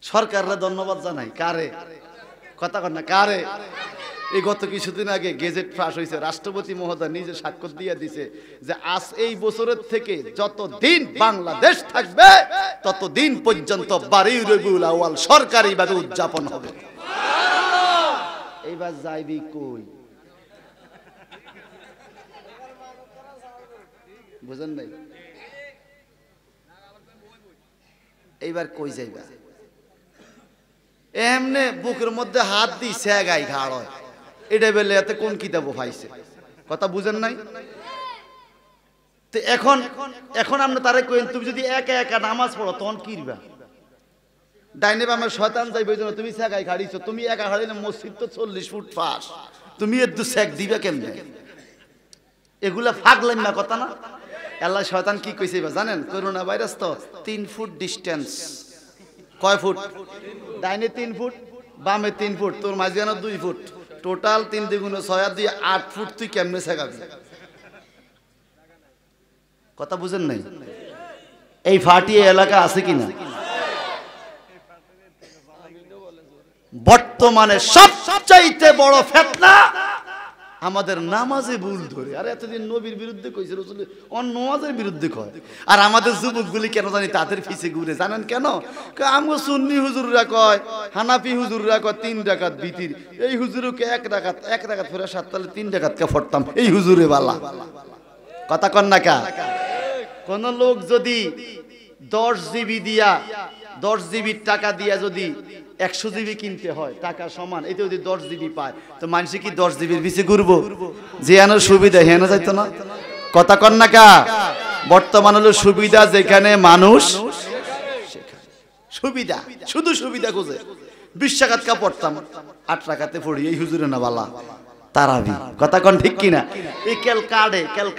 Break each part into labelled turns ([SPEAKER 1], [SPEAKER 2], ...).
[SPEAKER 1] সরকাররা ধন্যবাদ জানাই কারে কথা কন না কারে এই গত কিছুদিন আগে গেজেট পাস হয়েছে রাষ্ট্রপতি মহোদয় নিজে স্বাক্ষর দিয়ে দিছে যে আজ এই বছরের থেকে যতদিন বাংলাদেশ থাকবে ততদিন পর্যন্ত 12 রবিউল আউয়াল সরকারিভাবে উদযাপন হবে। এইবার যাইবি কই বুঝেন নাই এইবার কই যাইবা এমনে বুকের মধ্যে হাত দি সেগাই ঘাড় হয় এটা বলে এতে কোন কিতাব পাইছে কথা বুঝেন নাই তো এখন এখন আমরা তারে কইন তুমি যদি একা একা নামাজ পড়ো তখন কিরবা ডাইনে বামে শয়তান যাইবে জন্য তুমি সেগাই ঘাড়িছো তুমি একা ঘাড়িলে মসজিদ তো 40 ফুট পাস তুমি এত সেক দিবা কেমনে এগুলা ফাগলেন না কথা না আল্লাহ শয়তান কি কইছে জানেন করোনা ভাইরাস তো 3 ফুট ডিসটেন্স কয় ফুট ডাইনে 3 ফুট বামে 3 ফুট তোর মাঝখানে 2 ফুট টোটাল 3 দ্বিগুণে 6 দিয়ে 8 ফুট তুই কেমনে শেখাবি কথা বুঝেন নাই এই ফাটিয়ে এলাকা আছে কিনা বর্তমানে সবচাইতে বড় ফিতনা আমাদের নামাজে ভুল ধরে আর এতদিন নবীর বিরুদ্ধে কইছে রাসূল অন নামাজের বিরুদ্ধে কয় আর আমাদের যুবকগুলি কেন জানি তাদের পিছে ঘুরে জানেন কেন আমগো সুন্নি হুজুররা কয় হানাফি হুজুররা কয় 3 রাকাত বিতির এই হুজুরকে এক রাকাত পড়ে 7 তালে 3 রাকাত কে পড়তাম এই হুজুরে বালা কথা কন না কা কোন লোক যদি 10 জিবি দিয়া 10 জিবির টাকা দিয়া যদি 100 জিবি কিনতে হয় টাকা সমান এই যদি 10 জিবি পায় তো মানুষ কি 10 জিবির পিছে ঘুরবো যে আনার সুবিধা হেন যাইতো না কথা কন না কা বর্তমান হলো সুবিধা যেখানে মানুষ সুবিধা শুধু সুবিধা খোঁজে 20 টাকাত কা পড়তাম 8 টাকাতে পড়ি এই হুজুরে না বালা তারাবি কথা কোন ঠিক কিনা এই কেল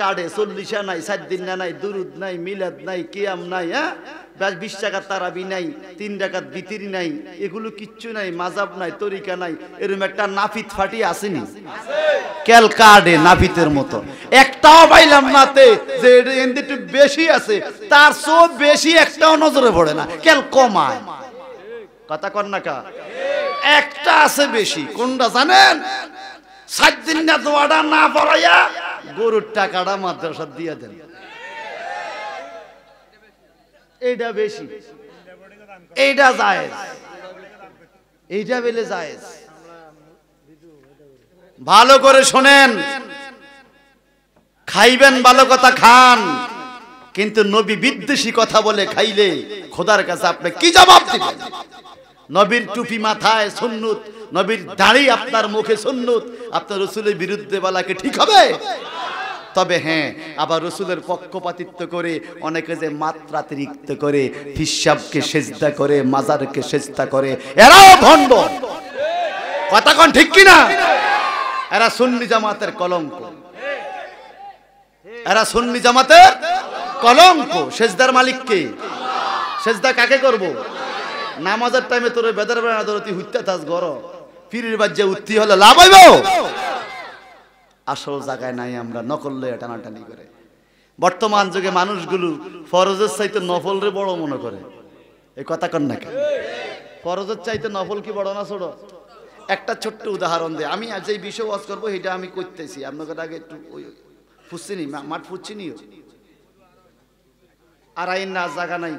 [SPEAKER 1] কার্ডে 40 নাই 7 দিন নাই দুরুদ নাই মিলাদ নাই কিয়াম নাই হ্যাঁ 20 টাকা তারাবি নাই 3 রাকাত বিতিরি নাই এগুলো কিচ্ছু নাই মাযহাব নাই তরিকা নাই এরকম একটা নাফিত ফাটি আসেনি কেল কার্ডে নাফিতের মতো একটাও পাইলাম নাতে যে এন্ড একটু বেশি আছে তার সব বেশি একটাও নজরে পড়ে না কেল কমায় কথা কোন না কা একটা আছে বেশি কোনটা জানেন 7 দিন না দোয়াটা না পড়াইয়া গরুর টাকাটা মাদ্রাসা দিয়ে দেন এইটা বেশি এইটা জায়েজ এইটা বেলে জায়েজ ভালো করে শুনেন খাইবেন ভালো কথা খান কিন্তু নবী বিদ্বেষী কথা বলে খাইলে খোদার কাছে আপনি কি জবাব দিবেন নবীর টুপি মাথায় সুন্নত নবীর দাড়ি আপনার মুখে সুন্নত আপনার রাসূলের বিরুদ্ধে বলাকে ঠিক হবে তবে হ্যাঁ আবার রাসূলের পক্ষপাতিত্ব করে অনেকে যে মাত্রাতিরিক্ত করে ফিসাবকে সেজদা করে মাজারকে সেজদা করে এরাও ভণ্ড কথা কোন ঠিক কি না এরা সুন্নি জামাতের কলঙ্ক এরা সুন্নি জামাতের কলঙ্ক সেজদার মালিক কে সেজদা কাকে করব নামাজের টাইমে তোরে বেদার বেড়া ধরতি হুইত্যা থাস ঘর পীরের বাজ্যে উত্তি হলে লাভ হইব আসল জায়গায় নাই আমরা নকল লয়ে টানাটানি করে বর্তমান যুগে মানুষগুলো ফরজের চাইতে নফলরে বড় মনে করে এই কথা কন না ফরজের চাইতে নফল কি বড় না ছোট একটা ছোট্ট উদাহরণ দে আমি আজ এই বিষয় ওয়াজ করব এটা আমি কইতেছি আপনাদের আগে একটু ফুসছিনি মাঠ ফুসছিনিও আর আইন না জায়গা নাই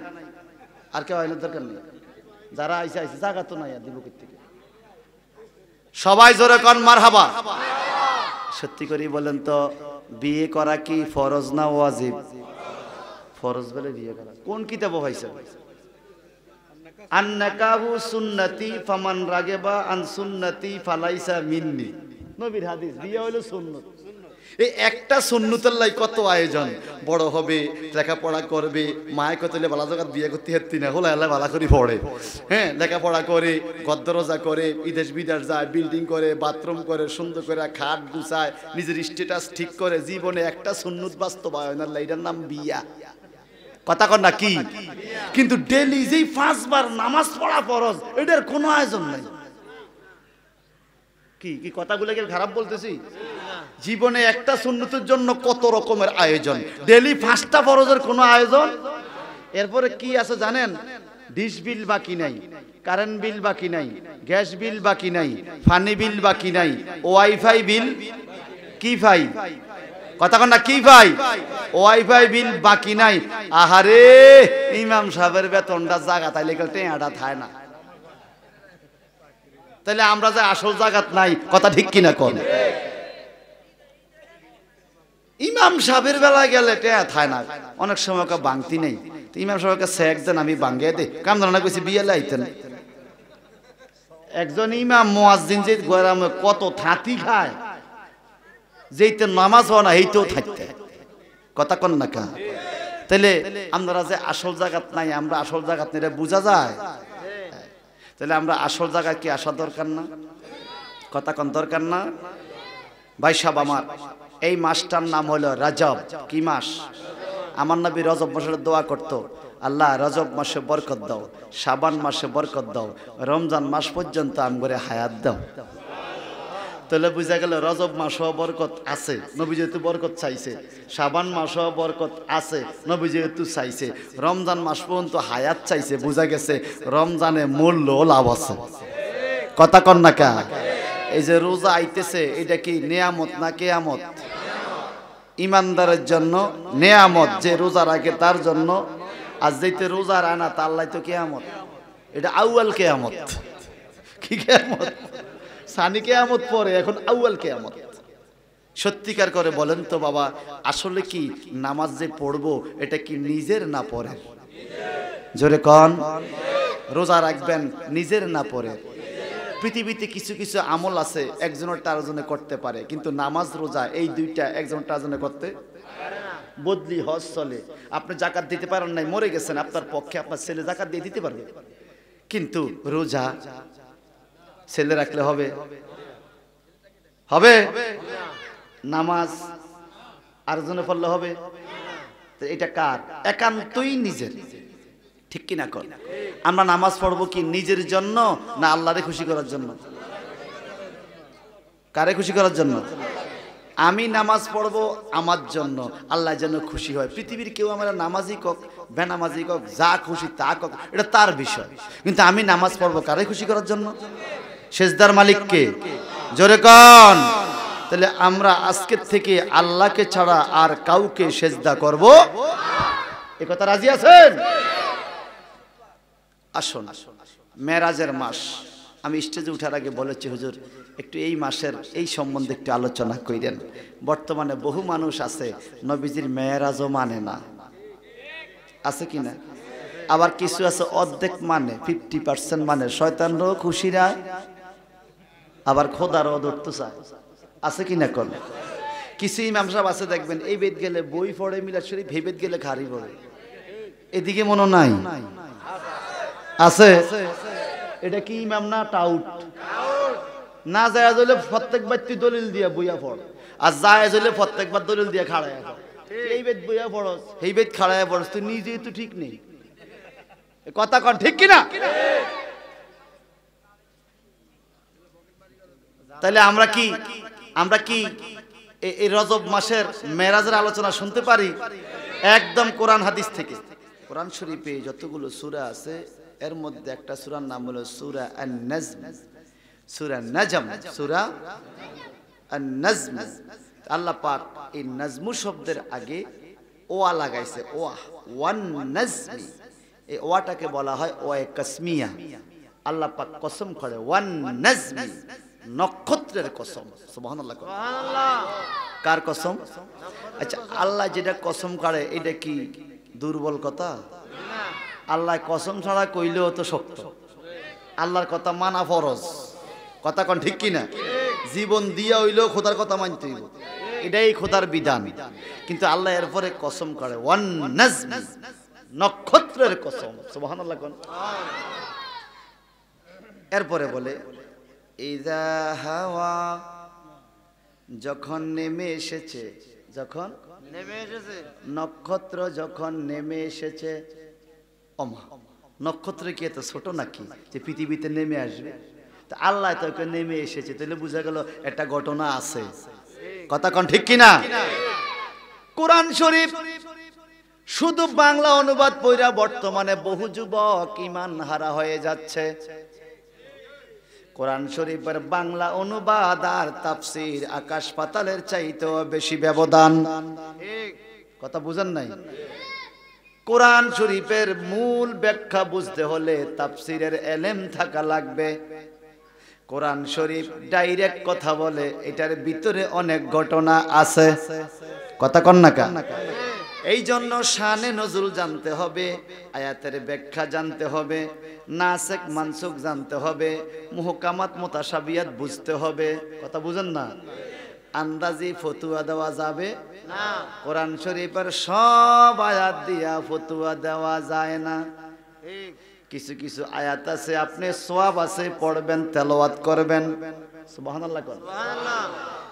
[SPEAKER 1] আর কেউ আইনের দরকার নেই যারা আইসে আইসে জায়গা তো নাই আর দিব থেকে সবাই জোরে কন মারহাবা সত্যি করে বলেন তো বিয়ে করা কি ফরজ না ওয়াজিব ফরজ বলে বিয়ে করা কোন কিতাবে হইছে আন্নাকাহু সুন্নতি ফামান রাগিবা আন সুন্নতি ফালাইসা মিন্নি নবীর হাদিস বিয়ে হলো সুন্নত এই একটা সুন্নতের লাই কত আয়োজন বড় হবে লেখাপড়া করবে মায়ে কতলে বালা জায়গা বিয়ে করতে হেতি না হলো আল্লাহ বালা করে পড়ে হ্যাঁ লেখাপড়া করে গদ্দরজা করে বিদেশ বিদেশ যায় বিল্ডিং করে বাথরুম করে সুন্দর করে খাট গুছায় নিজের স্ট্যাটাস ঠিক করে জীবনে একটা সুন্নত বাস্তবায়ন আল্লাহ এটার নাম বিয়া কথা কন না কি কিন্তু ডেইলি যেই 5 বার নামাজ পড়া ফরজ এটার কোনো আয়োজন নাই কি কি কথাগুলো কি খারাপ বলতেছি জীবনে একটা সুন্নতের জন্য কত রকমের আয়োজন ডেইলি 5টা ফরজের কোনো আয়োজন এরপরে কি আছে জানেন ডিশ বিল বাকি নাই, কারেন্ট বিল বাকি নাই, গ্যাস বিল বাকি নাই, পানি বিল বাকি নাই, ওয়াইফাই বিল কি ভাই কথা কন না, কি ভাই ওয়াইফাই বিল বাকি নাই। আহারে ইমাম সাহেবের বেতনটা জায়গা তাইলে টেঁয়াটা থায় না, তাহলে আমরা যে আসল জায়গাত নাই, কথা ঠিক কিনা কোন? ইমাম সাহেবের বেলায় গেলে টেয়া থায় না, অনেক সময় ওকে বাংতি নেই, ইমাম সাহেবকে সেক দেন, আমি বাঙ্গিয়ে দে কাম ধরনা কইছি বিয়েলে আইতেন। একজন ইমাম মুয়াজ্জিন যে গরামে কত থাতি খায়, যেইতে নামাজ হয় না এইতেও থাকতে, কথা কন না কা? তাহলে আমরা যে আসল জায়গাত নাই, আমরা আসল জায়গাত নেই বোঝা যায়। তাহলে আমরা আসল জায়গায় কি আসা দরকার না? কথা কন দরকার না? ভাই সাহেব আমার, এই মাসটার নাম হলো রজব। কি মাস? আমার নবী রজব মাসের দোয়া করতো, আল্লাহ রজব মাসে বরকত দাও, শাবান মাসে বরকত দাও, রমজান মাস পর্যন্ত আমগরে হায়াত দাও। তাহলে বুঝা গেল রজব মাসও বরকত আছে, নবী যেহেতু বরকত চাইছে, শাবান মাসও বরকত আছে, নবী যেহেতু চাইছে, রমজান মাস পর্যন্ত হায়াত চাইছে, বুঝা গেছে রমজানে মূল্য লাভ আছে। কথা কন না কা? এই যে রোজা আইতেছে, এটা কি নেয়ামত না কেয়ামত? ইমানদারের জন্য নেয়ামত, যে রোজা রাখে তার জন্য, আর যেতে রোজা রানা তার লাই তো কেয়ামত। এটা আউয়াল কেয়ামত। কি কেয়ামত? সানি কেয়ামত পরে, এখন আউয়াল কেয়ামত। সত্যিকার করে বলেন তো বাবা, আসলে কি নামাজ যে পড়বো এটা কি নিজের না পরের? জোরে কন। রোজা রাখবেন নিজের না পরের? পৃথিবীতে কিছু কিছু আমল আছে একজনের টারজনে করতে পারে, কিন্তু নামাজ রোজা এই দুইটা একজন টারজনে করতে বদলি হজ চলে। আপনি জাকাত দিতে পারেন নাই, মরে গেছেন, আপনার পক্ষে আপনার ছেলে জাকাত দিয়ে দিতে পারবে, কিন্তু রোজা ছেলে রাখলে হবে? হবে? নামাজ আরেকজনে পড়লে হবে? এটা কার? একান্তই নিজের। ঠিক কিনা কর? আমরা নামাজ পড়বো কি নিজের জন্য না আল্লাহরে খুশি করার জন্য? কারে খুশি করার জন্য? আমি নামাজ পড়বো আমার জন্য, আল্লাহ যেন খুশি হয়। পৃথিবীর কেউ আমরা নামাজি কক বেনামাজি কক যা খুশি তা কক, এটা তার বিষয়, কিন্তু আমি নামাজ পড়বো কারে খুশি করার জন্য? সেজদার মালিককে। জোরে কন। তাহলে আমরা আজকের থেকে আল্লাহকে ছাড়া আর কাউকে সেজদা করব, এ কথা রাজি আছেন? আসুন, মেরাজের মাস, আমি স্টেজে উঠার আগে বলেছি হুজুর একটু এই মাসের এই সম্বন্ধে একটু আলোচনা করেন। বর্তমানে বহু মানুষ আছে নবীজির মেরাজও মানে না, আছে কিনা? আবার কিছু আছে অর্ধেক মানে, 50% মানে, শয়তানরাও খুশি না, আবার খোদারও ধরতে চায়, আছে কিনা কোন? কিছু ইমাম সাহেব আছে দেখবেন এই বেদ গেলে বই পড়ে মিলাদ শরীফ, এই বেদ গেলে খারি পড়ে, এদিকে মনে নাই? আছে? এটা কি ইমাম না টাউট? না জায়েজ হলে প্রত্যেকবার তুই দলিল দিয়া বইয়া পড়, আর জায়েজ হলে প্রত্যেকবার দলিল দিয়া খাড়ায় পড়। এই বেদ বইয়া পড়স, এই বেদ খাড়ায় পড়স, তুই নিজেই তো ঠিক নেই। কথা কন ঠিক কিনা? তাহলে আমরা কি এই রজব মাসের মেরাজের আলোচনা শুনতে পারি? একদম কোরআন হাদিস থেকে। কোরআন শরীফে যতগুলো সূরা আছে এর মধ্যে একটা সূরার নাম হলো সূরা আন-নাজম। সূরা নাজম, সূরা আন-নাজম। আল্লাহ পাক এই নাজমু শব্দের আগে ওয়া লাগাইছে, ওয়ান নাজমি। এই ওয়াটাকে বলা হয় ওয়ায়ে কাসমিয়া। আল্লাহ পাক কসম করে ওয়ান নাজমি, নক্ষত্রের কসম। সুবহানাল্লাহ। কার কসম? আচ্ছা, আল্লাহ যেটা কসম করে এটা কি দুর্বল কথা? আল্লাহ কসম ছাড়া কইলেও তো শক্ত। আল্লাহর কথা মানা ফরজ। কথা কোন ঠিক কিনা? জীবন দিয়া হইলেও খোদার কথা মানতে হইব, এটাই খোদার বিধান। কিন্তু আল্লাহ এরপরে কসম করে ওয়ান নাজমি, নক্ষত্রের কসম। সুবহানাল্লাহ। এরপরে বলে ইযা হাওয়া, যখন নেমে এসেছে, যখন নেমে এসেছে, নক্ষত্র যখন নেমে এসেছে। ওমা, নক্ষত্র কি এত ছোট নাকি যে পৃথিবীতে নেমে আসবে? তা আল্লাহ তো নেমে এসেছে, তাহলে বোঝা গেল একটা ঘটনা আছে। কথা কোন ঠিক কিনা? কোরআন শরীফ শুধু বাংলা অনুবাদ পড়া বর্তমানে বহু যুবক ঈমান হারা হয়ে যাচ্ছে। কোরআন শরীফের বাংলা অনুবাদ আর তাফসীর আকাশ পাতালের চাইতেও বেশি ব্যবধান। কথা বুঝেন নাই? কোরআন শরীফের মূল ব্যাখ্যা বুঝতে হলে তাফসীরের ইলম থাকা লাগবে। কোরআন শরীফ ডাইরেক্ট কথা বলে, এটার ভিতরে অনেক ঘটনা আছে। কথা কন না কা? এই জন্য শানে নজুল জানতে হবে, আয়াতের ব্যাখ্যা জানতে হবে, নাসিখ মানসুখ জানতে হবে, মুহকামাত মুতাশাবিহাত বুঝতে হবে। কথা বুঝেন না? আন্দাজি ফতুয়া দেওয়া যাবে না। কোরআন শরীফের সব আয়াত দিয়া ফতুয়া দেওয়া যায় না। কিছু কিছু আয়াত আছে আপনি সওয়াব আছে পড়বেন, তেলাওয়াত করবেন, সুবহানাল্লাহ কোন।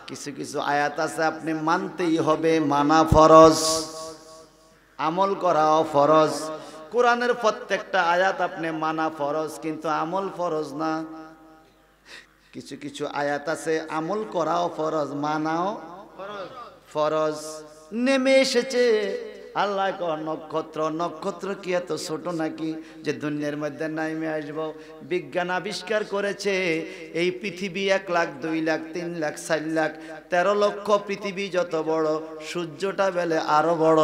[SPEAKER 1] কিছু কিছু আয়াত আছে আপনি মানতেই হবে, মানা ফরজ, আমল করাও ফরজ। কোরআনের প্রত্যেকটা আয়াত আপনি মানা ফরজ, কিন্তু আমল ফরজ না। কিছু কিছু আয়াত আছে আমল করাও ফরজ, মানাও ফরজ। নেমে এসেছে আল্লাহ নক্ষত্র, নক্ষত্র কি এত ছোট নাকি যে দুনিয়ার মধ্যে নাইমে আসবো? বিজ্ঞান আবিষ্কার করেছে এই পৃথিবী 1 লাখ 2 লাখ 3 লাখ 4 লাখ 13 লক্ষ পৃথিবী যত বড়, সূর্যটা বেলে আরো বড়।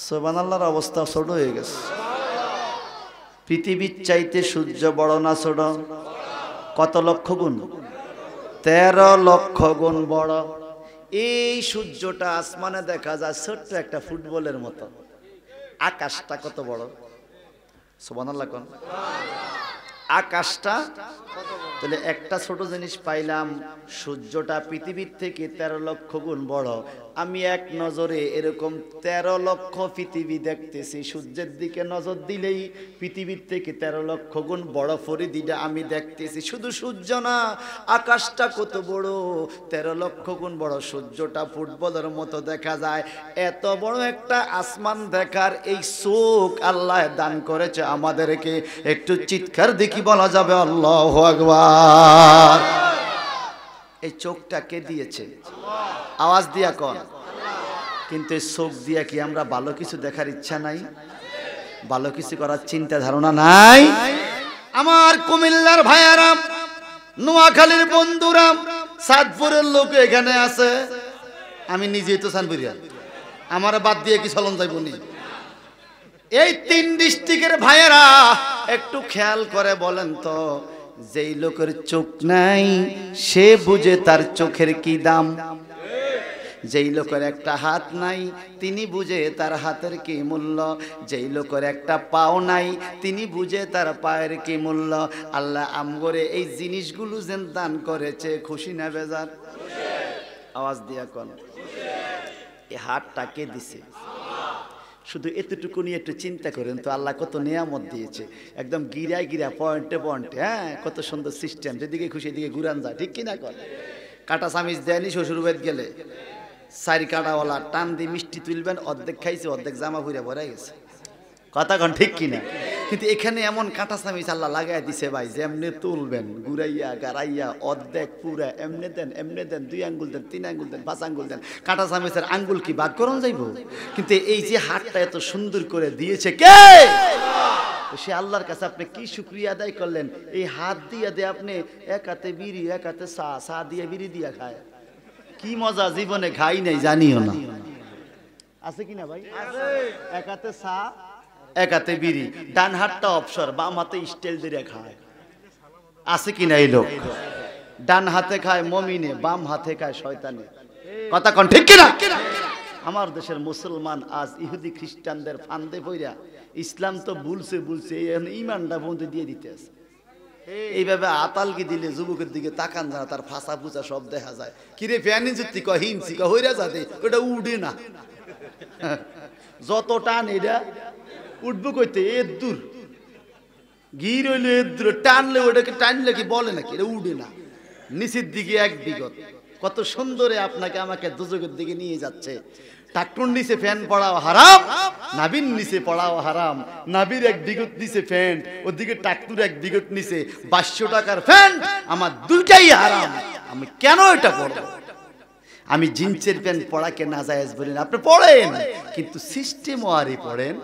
[SPEAKER 1] সুবহানাল্লাহর অবস্থা ছোট হয়ে গেছে। পৃথিবীর চাইতে সূর্য বড় না ছোট? কত লক্ষ গুণ? 13 লক্ষ গুণ বড়। এই সূর্যটা আসমানে দেখা যায় ছোট্ট একটা ফুটবলের মতো। আকাশটা কত বড়? সুবহানাল্লাহ কোন। আকাশটা তাহলে একটা ছোট জিনিস পাইলাম, সূর্যটা পৃথিবীর থেকে 13 লক্ষ গুণ বড়। আমি এক নজরে এরকম 13 লক্ষ পৃথিবী দেখতেছি। সূর্যের দিকে নজর দিলেই পৃথিবীর থেকে 13 লক্ষ গুণ বড় পরিধিটা আমি দেখতেছি। শুধু সূর্য না, আকাশটা কত বড়, 13 লক্ষ গুণ বড়। সূর্যটা ফুটবলের মতো দেখা যায়। এত বড় একটা আসমান দেখার এই চোখ আল্লাহ দান করেছে আমাদেরকে। একটু চিৎকার দেখি বলা যাবে আল্লাহু আকবার। এই চোখটা কে দিয়েছে? আওয়াজ দিয়া কন। কিন্তু এই চোখ দিয়া কি আমরা ভালো কিছু দেখার ইচ্ছা নাই? ভালো কিছু করার চিন্তা ধারণা নাই? আমার কুমিল্লার ভাইয়ারা, নোয়াখালীর বন্ধুরা, সাদপুরের লোক এখানে আছে। আমি নিজেই তো সানপুরিয়া, আমার বাদ দিয়ে কি চলন যাইব নি? এই 3 ডিস্ট্রিক্টের ভাইয়েরা একটু খেয়াল করে বলেন তো, যেই লোকের চোখ নাই সে বুঝে তার চোখের কি দাম। যেই লোকের একটা হাত নাই তিনি বুঝে তার হাতের কি মূল্য। যেই লোকের একটা পাও নাই তিনি বুঝে তার পায়ের কি মূল্য। আল্লাহ আমগরে এই জিনিসগুলো যেন দান করেছে, খুশি না বেজার? আওয়াজ দিয়া কোন। এই হাতটা কে দিছে? শুধু এতটুকু নিয়ে একটু চিন্তা করেন তো, আল্লাহ কত নিয়ামত দিয়েছে। একদম গিরায় গিরা, পয়েন্টে পয়েন্টে, হ্যাঁ, কত সুন্দর সিস্টেম। যেদিকে খুশি এদিকে ঘুরান যায়, ঠিক কিনা কর? কাটা চামিচ দেয়নি শ্বশুর বাড়ি গেলে, 4 কাটাওয়ালা টান দিয়ে মিষ্টি তুলবেন, অর্ধেক খাইছে, অর্ধেক জামা পুরে ভরে গেছে। কথা কন ঠিক কিনা? কিন্তু এখানে এমন কাঁটা চামিচ আল্লাহ লাগাই দিছে ভাই, যে এমনি তুলবেন, ঘুরাইয়া গাড়াইয়া অর্ধেক পুরা, এমনি দেন 2 আঙ্গুল দেন, 3 আঙ্গুল দেন, 5 আঙ্গুল দেন। কাঁটা চামিচের আঙ্গুল কি বাদ করন যাইব? কিন্তু এই যে হাতটা এত সুন্দর করে দিয়েছে কে? সে আল্লাহর কাছে আপনি কি শুকরিয়া আদায় করলেন? এই হাত দিয়ে দিয়ে আপনি এক হাতে বিড়ি, এক হাতে চা দিয়ে বিড়ি দিয়া খায়। কি মজা, জীবনে খাই নাই, জানিও না। আছে কিনা ভাই? এক হাতে চা, এক হাতে বিড়ি, ডান হাতটা অবসর, বাম হাতে স্টাইল দিয়ে খায়। আছে কিনা এই লোক? ডান হাতে খায় মমিনে, বাম হাতে খায় শয়তানে। কথা কন ঠিক কিনা? আমার দেশের মুসলমান আজ ইহুদি খ্রিস্টানদের ফান্দে পইরা ইসলাম তো বলছে ইমানটা বন্ধ দিয়ে দিতে আছে। এইভাবে আতালকে দিলে যুবকের দিকে তাকান যায়, তার ফাঁসা ফুচা সব দেখা যায়। কিরে ফ্যানি জুতি হিনসি হইরা যাতে ওটা উঠে না, যত টান এটা উঠবো কইতে এর দূর, গির হইলে এর দূর, টানলে ওটাকে টানলে কি বলে নাকি, এটা উঠে না। নিচের দিকে এক বিগত, কত সুন্দরে আপনাকে আমাকে দুজকের দিকে নিয়ে যাচ্ছে। টাকুর নিচে ফ্যান পড়াও হারাম, নাবির নিচে পড়াও হারাম। নাবির এক বিগত নিচে ফ্যান, ওদিকে টাকুর এক বিগত নিচে 2200 টাকার ফ্যান, আমার দুইটাই হারাম। আমি কেন এটা করব? আমি জিন্সের প্যান্ট পড়াকে নাজায়েজ বলি না, আপনি পড়েন কিন্তু সিস্টেম ওয়ারি পড়েন।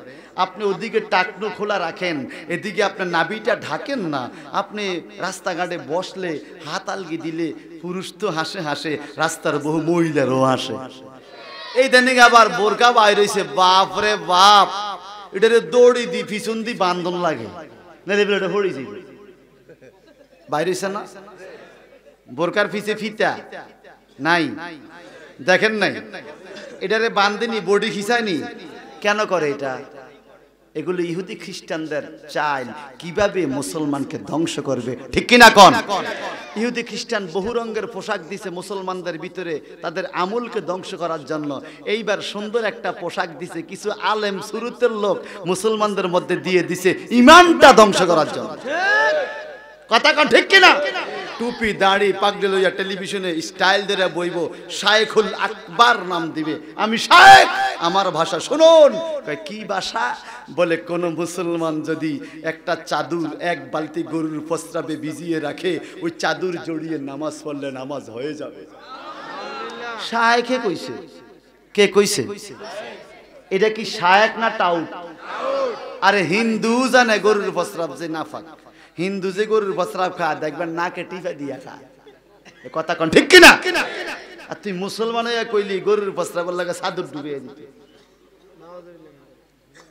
[SPEAKER 1] আপনি ওদিকে টাকনো খোলা রাখেন, এদিকে আপনার নাভিটা ঢাকেন না। আপনি রাস্তাঘাটে বসলে হাত আলগি দিলে পুরুষ তো হাসে হাসে, রাস্তার বহু মহিলারও হাসে। এই দেনিক আবার বোরকা বাইর হইছে, বাপ রে বাপ, এটারে দড়ি দি পিছন দি বান্ধন লাগে, নাহলে এটা হড়ি যাবে। বাইর হইছে না, বোরকার পিছে ফিতা নাই, দেখেন নাই, এটারে বান্ধেনি, বডি খিসায়নি। কেন করে এটা? এগুলো ইহুদি খ্রিস্টানদের চাইল কিভাবে মুসলমানকে ধ্বংস করবে, ঠিক কিনা কোন? ইহুদি খ্রিস্টান বহু রঙের পোশাক দিছে মুসলমানদের ভিতরে তাদের আমলকে ধ্বংস করার জন্য। এইবার সুন্দর একটা পোশাক দিছে কিছু আলেম সুরতের লোক মুসলমানদের মধ্যে দিয়ে দিছে ইমানটা ধ্বংস করার জন্য। কথা কোন ঠিক কিনা? টুপি দাড়ি পাগড়ি লইয়া টেলিভিশনে স্টাইল ধরে বইব, শায়েখুল আকবার নাম দিবে, আমি শায়েখ, আমার ভাষা শুনুন। কি ভাষা? বলে কোন মুসলমান যদি একটা চাদর এক বালতি গরুর প্রস্রাবে ভিজিয়ে রাখে, ওই চাদর জড়িয়ে নামাজ পড়লে নামাজ হয়ে যাবে। শায়েখে কইছে, কে কইছে? এটা কি শায়েখ না টাউট? আরে হিন্দু জানে গরুর প্রস্রাব যে নাফাক, হিন্দু যে গরুর প্রস্রাব খায় দেখবেন নাকে টিপা দিয়া খায়। কথা কোন ঠিক কিনা? আর তুই মুসলমান হয়ে কইলি গরুর প্রস্রাবের লাগে চাদর ডুবিয়ে দিতে।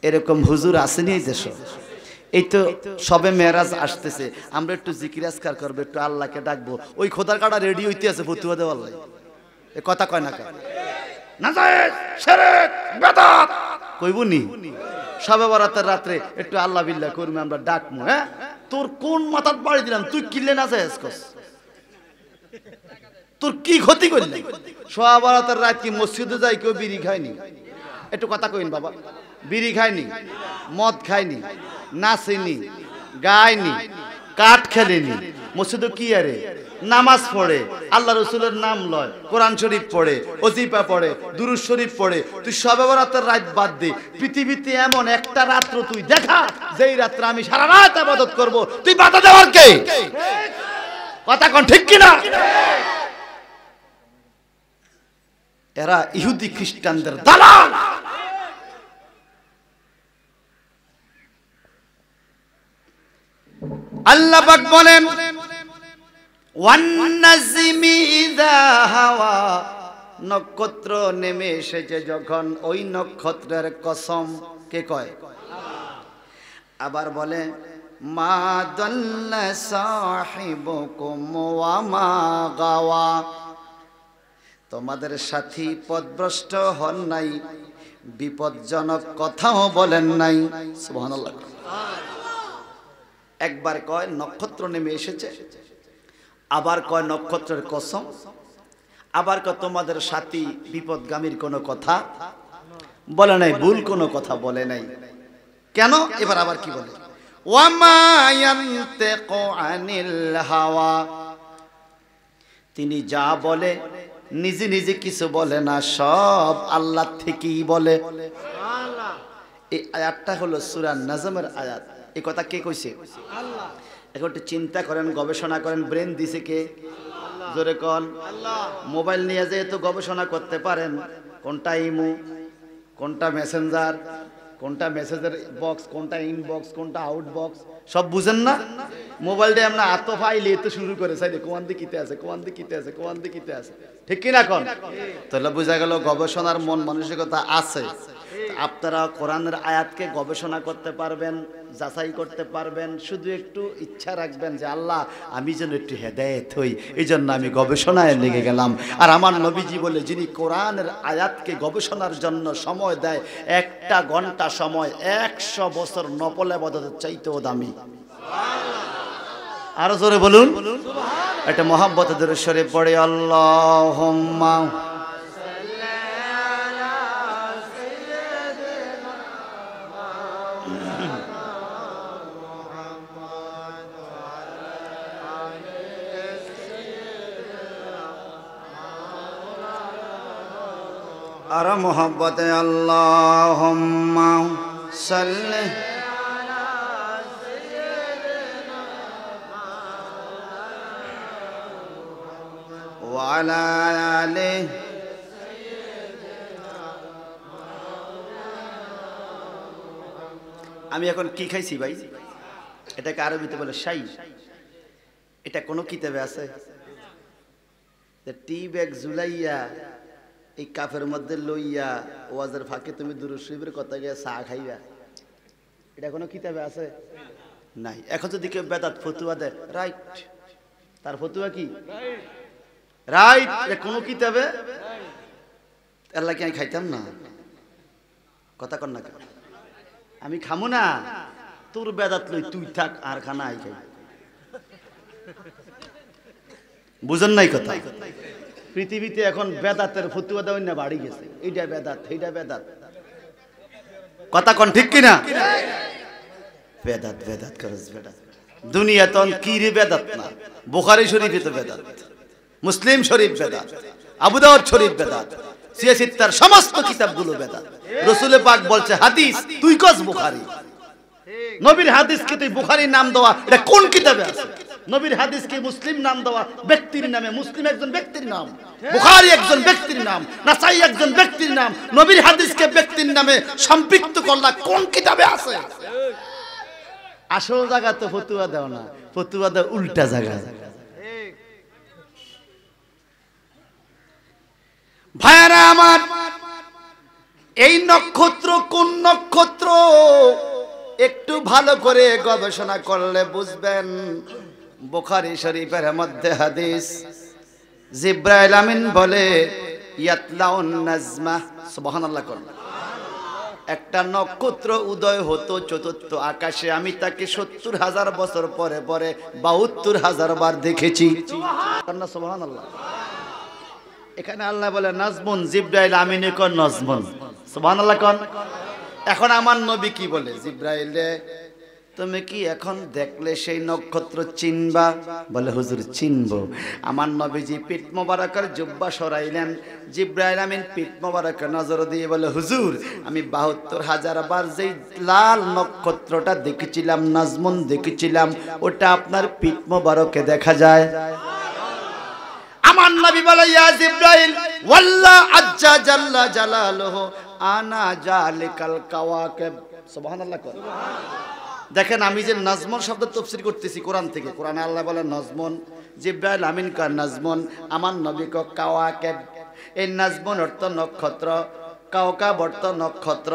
[SPEAKER 1] এরকম হুজুর আসেনি এই দেশে। এই তো সবে মেরাজ আসতেছে, আমরা একটু জিকির আজকার করবো, একটু আল্লাহকে ডাকবো, ওই খোদার কাটা রেডি হইতে আছে ফতুয়া দেওয়ার লাই। এ কথা কয় না কয় নাজায়েজ শিরক বিদআত কইবুনি। সবে বরাতের রাত্রে একটু আল্লাহ বিল্লাহ করবো, আমরা ডাকবো। হ্যাঁ, তোর কোন মাথাত বাড়ি দিলাম, তুই কিনলে নাজায়েজ কস? তোর কি ক্ষতি করলি? সবে বরাতের রাত কি মসজিদে যাই কেউ বিড়ি খায়নি? একটু কথা কইন বাবা, বিড়ি খায়নি, মদ খায়নি, নাচেনি, গায়নি, কাঠ খেলেনি, মসজিদে কি আরে নামাজ পড়ে, আল্লাহ রসুলের নাম লয়, কোরআন শরীফ পড়ে, ওজিফা পড়ে, দুরূদ শরীফ পড়ে। তুই শবে বরাতের রাত বাদ দে, পৃথিবীতে এমন একটা রাত্র তুই দেখা যেই রাত্রে আমি সারা রাত ইবাদত করব, তুই বাধা দেওয়ার কে? কথা কোন ঠিক কিনা? এরা ইহুদি খ্রিস্টানদের দালাল। আল্লাহ পাক বলেন ওয়ান নাজমি ইযা হাওয়া, নক্ষত্র নেমে এসেছে যখন, ওই নক্ষত্রের কসম কে কয়? আবার বলে মা দাল্লা সাহিবুকুম ওয়া মা গাওয়া, তোমাদের সাথী পথভ্রষ্ট হন নাই, বিপজ্জনক কথাও বলেন নাই। সুবহানাল্লাহ। একবার কয় নক্ষত্র নেমে এসেছে, আবার কয় নক্ষত্রের কসম, আবার কয় তোমাদের সাথী বিপদগামীর কোনো কথা বলে নাই, ভুল কোনো কথা বলে নাই। কেন? এবার আবার কি বলে? ওয়ামা ইয়ানতিকু আনিল হাওয়া, তিনি যা বলে নিজে নিজে কিছু বলে না, সব আল্লাহ থেকেই বলে। এই আয়াতটা হলো সূরা নাজমের আয়াত। এই কথা কে কইছে? আল্লাহ। এখন একটু চিন্তা করেন, গবেষণা করেন, ব্রেন দিছে কে? জোরে কোন? আল্লাহ। মোবাইল নিয়ে যে তো গবেষণা করতে পারেন, কোনটা ইমো, কোনটা মেসেঞ্জার, কোনটা মেসেজের বক্স, কোনটা ইনবক্স, কোনটা আউটবক্স, সব বুঝেন না? মোবাইলটা আমরা আত ফাইলে তো শুরু করে চাইলে কোন দিকে কিতে আছে, কোন দিকে কিতে আছে, কোন দিকে কিতে আছে, ঠিক কি না কোন? তাহলে বোঝা গেল গবেষণার মন মানসিকতা আছে। আপনারা কোরআনের আয়াতকে গবেষণা করতে পারবেন, যাচাই করতে পারবেন, শুধু একটু ইচ্ছা রাখবেন যে আল্লাহ আমি যেন একটু হেদায়েত হই, এই জন্য আমি গবেষণায় লেগে গেলাম। আর আমার নবীজি বলে, যিনি কোরআনের আয়াতকে গবেষণার জন্য সময় দেয়, একটা ঘন্টা সময় 100 বছর নফল ইবাদতের চাইতেও দামি। আরো জোরে বলুন। একটা মহব্বতের দরুদ শরীফ পড়ে, আল্লাহুম্মা আর মোহাব্বতে আল্লাহুম্মা সাল্লি ওয়া আলা আলিহি আমি এখন কি খাইছি ভাই? এটাকে আরবিতে বলে শাই। এটা কোনো কিতাবে আছে? টি ব্যাগ ঝুলাইয়া এই কাফের মধ্যে লইয়া ওয়াজের ফাঁকে তুমি দুরূদ শরীফের কথা গিয়ে চা খাইবা, এটা কোনো কিতাবে আছে? নাই। এখন যদি কেউ বেদাত ফতুয়া দেয়, রাইট, তার ফতুয়া কি রাইট, এটা কোনো কিতাবে আল্লাহ কি আমি খাইতাম না? কথা কর না, আমি খামু না, তোর বেদাত লই তুই থাক, আর খানা আই খাই। বুঝেন নাই কথা? পৃথিবীতে এখন বেদাতের ফতুয়া দেওয়া না বাড়ি গেছে, এইটা বেদাত সেইটা বেদাত। কথা কন ঠিক কিনা? বেদাত বেদাত করস বেদাত। দুনিয়া তখন কি রে বেদাত না? বুখারী শরীফে তো বেদাত, মুসলিম শরীফ বেদাত, আবু দাউদ শরীফ বেদাত, সিয়াসিত্তার সমস্ত কিতাবগুলো বেদাত। রাসূল পাক বলছে হাদিস, তুই কস বুখারী। নবীর হাদিসকে তুই বুখারী নাম দেওয়া, এটা কোন কিতাবে আছে? নবীর হাদিসকে মুসলিম নাম দেওয়া ব্যক্তির নামে, মুসলিম একজন ব্যক্তির নাম, বুখারী একজন ব্যক্তির নাম, নাসাই একজন ব্যক্তির নাম, নবীর হাদিসকে ব্যক্তির নামে সম্পৃক্ত করলা কোন কিতাবে আছে? আসল জায়গা তো ফতুয়া দাও না, ফতুয়া দাও উল্টা জায়গা। ভাইরা আমার, এই নক্ষত্র কোন নক্ষত্র একটু ভালো করে গবেষণা করলে বুঝবেন। বুখারী শরীফের মধ্যে হাদিস, জিবরাইল আমিন বলে ইয়াতলাউন নাজমা, সুবহানাল্লাহ কোন একটা নক্ষত্র উদয় হতো চতুর্থ আকাশে, আমি তাকে ৭০,০০০ বছর পরে পরে ৭২,০০০ বার দেখেছি। সুবহানাল্লাহ। এখানে আল্লাহ বলে নাজমুন, জিবরাইল আমিন কোন নাজমুন, সুবহানাল্লাহ কোন। এখন আমার নবী কি বলে, জিবরাইল তুমি কি এখন দেখলে সেই নক্ষত্র চিনবা? বলে হুজুর চিনবো। আমার নবীজি পিঠ মোবারকের জুব্বা সরাইলেন, জিবরাইল আমিন পিঠ মোবারকে নজর দিয়ে বলে হুজুর আমি ৭২,০০০ বার যেই লাল নক্ষত্রটা দেখেছিলাম, নাজমুন দেখেছিলাম, ওটা আপনার পিঠ মোবারকে দেখা যায়। আমার নবী বলে ইয়া জিবরাইল ওয়াল্লাহ আজ্জা জাল্লা জালালুহু আনা জালিকাল কাওয়াকিব, সুবহানাল্লাহ। দেখেন আমি যে নাজমন শব্দ তাফসীর করতেছি কোরআন থেকে, কোরআনে আল্লাহ বলে নাজমন, জিবরাইল আমিন কার নাজমন, আমার নবী ক কাওয়াকিব। এই নাজমন অর্থ নক্ষত্র, কাওকাব অর্থ নক্ষত্র।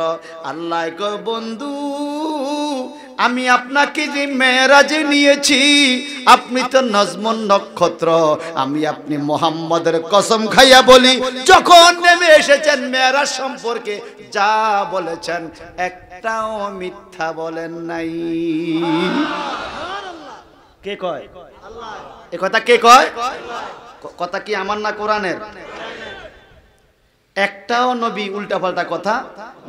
[SPEAKER 1] আল্লাহ কো বন্ধু আমি আপনাকে যে মেরাজে নিয়েছি, আপনি তো নাজমুন নক্ষত্র, আমি আপনি মুহাম্মদের কসম খাইয়া বলি যখন নেমে এসেছেন মেরাজ সম্পর্কে যা বলেছেন একটাও মিথ্যা বলেন নাই। কে কয়? আল্লাহ। এই কথা কে কয়? কথা কি আমার না কোরআনের? একটাও নবী উল্টা পাল্টা কথা,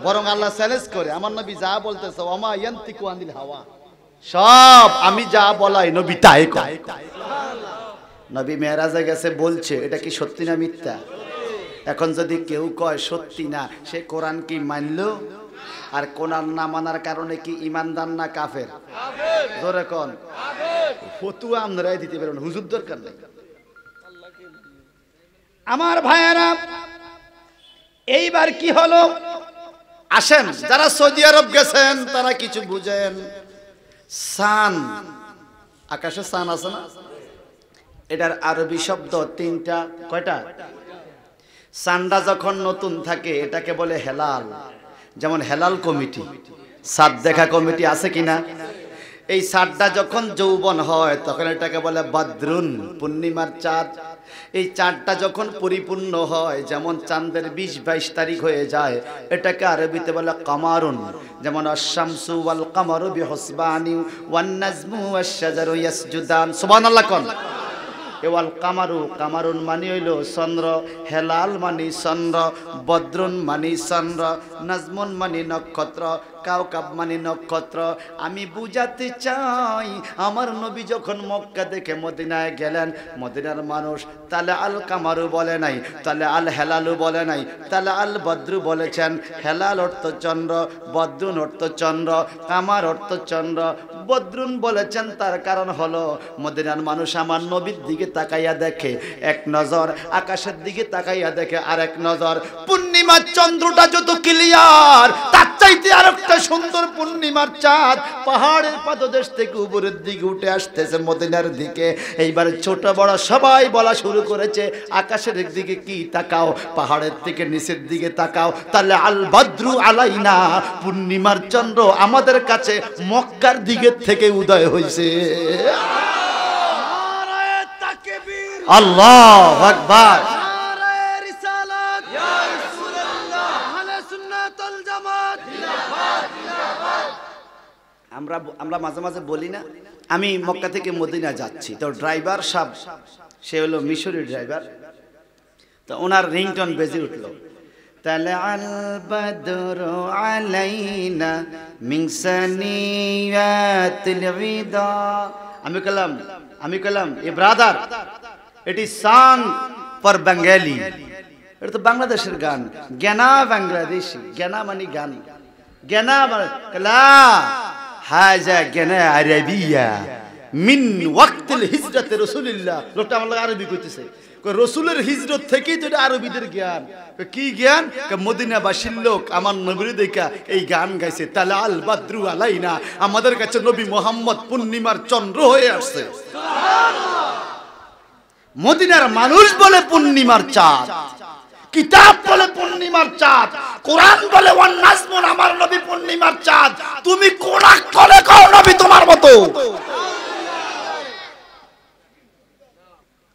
[SPEAKER 1] বরং আল্লাহ চ্যালেঞ্জ করে আমার নবী যা বলতেছে ওমা ইয়ান্তিকু আনিল হাওয়া, সব আমি যা বলাই নবী তাই কয়। নবী মেরাজে গেছে বলছে, এটা কি সত্যি না মিথ্যা? এখন যদি কেউ কয় সত্যি না, সে কোরআন কি মানলো? আর কোরআন না মানার কারণে কি ইমানদার না কাফের? জোরে কোন। ফতুয়া আমরাই দিতে পারবেন, হুজুর দরকার নেই। আমার ভাইয়েরা এইবার কি হলো আসেন, যারা সৌদি আরব গেছেন তারা কিছু বুঝেন। সান, আকাশে সান আছে না, এটার আরবি শব্দ তিনটা। কয়টা? সানটা যখন নতুন থাকে এটাকে বলে হেলাল, যেমন হেলাল কমিটি, সাত দেখা কমিটি আছে কিনা। এই সাতটা যখন যৌবন হয় তখন এটাকে বলে বদরুন, পূর্ণিমার চাঁদ। এই চাঁদটা যখন পরিপূর্ণ হয়, যেমন চাঁদের ২০-২২ তারিখ হয়ে যায়, এটাকে আরবিতে বলে কমারুন। যেমন আশ-শামসু ওয়াল কমারু বিহুসবানি ওয়ান নাজমু ওয়াশ শাজারু ইয়াসজুদান, সুবহানাল্লাহ কোন। ওয়াল কামারু, কামারুন মানে হইল চন্দ্র, হেলাল মানে চন্দ্র, বদরুন মানে চন্দ্র, নাজমুন মানে নক্ষত্র, কাওকাব মানে নক্ষত্র। আমি বুঝাতে চাই আমার নবী যখন মক্কা থেকে মদিনায় গেলেন, মদিনার মানুষ তালে আল কামারু বলে নাই, তালে আল হেলালু বলে নাই, তালে আল বদ্রু বলেছেন। হেলাল অর্থ চন্দ্র, বদ্রুন অর্থ চন্দ্র, কামার অর্থ চন্দ্র, বদরুন বলেছেন। তার কারণ হলো মদিনার মানুষ আমার নবীর দিকে তাকাইয়া দেখে এক নজর, আকাশের দিকে তাকাইয়া দেখে আর এক নজর। পূর্ণিমার চন্দ্রটা যত ক্লিয়ার তার চাইতে আরেকটা সুন্দর পূর্ণিমার চাঁদ পাহাড়ের পাদদেশ থেকে উপরের দিকে উঠে আসতেছে মদিনার দিকে। এইবার ছোট বড় সবাই বলা শুরু করেছে, আকাশের দিকে কি তাকাও, পাহাড়ের থেকে নিচের দিকে তাকাও, তাহলে আল বদ্রু আলাইনা, পূর্ণিমার চন্দ্র আমাদের কাছে মক্কার দিকে থেকে উদয় হয়েছে। আল্লাহু আকবার। আমরা মাঝে মাঝে বলি না, আমি মক্কা থেকে মদিনা যাচ্ছি, তো ড্রাইভার সাহেব, সে হলো মিশরি ড্রাইভার, তো ওনার রিংটোন বেজে উঠলো, তাহলে আল বদরু আলাইনা মিন সানিয়াতিল বিদা। আমি column A brother, it is song for Bengali, এটা তো বাংলাদেশের গান, জ্ঞানা বাংলাদেশি, জ্ঞানা মানে গান, জ্ঞানা কলা হাজা জ্ঞানা আরবিয়া মিন ওয়াক্তিল হিজরতে রাসূলুল্লাহ। লোকটা আমার আরবি কইতেছে, রসুলের হিজরত থেকেই তো আরবিদের জ্ঞান। কি জ্ঞান? মদিনাবাসীর লোক আমার নবীর দেখা এই গান গাইছে, তাহলে আল বাদ্রু আলাইনা, আমাদের কাছে নবী মোহাম্মদ পূর্ণিমার চন্দ্র হয়ে আসছে। মদিনার মানুষ বলে পূর্ণিমার চাঁদ, কিতাব বলে পূর্ণিমার চাঁদ, কোরআন বলে ওয়ান নাজমুন, আমার নবী পূর্ণিমার চাঁদ। তুমি কোন আকলে কও নবী তোমার মতো?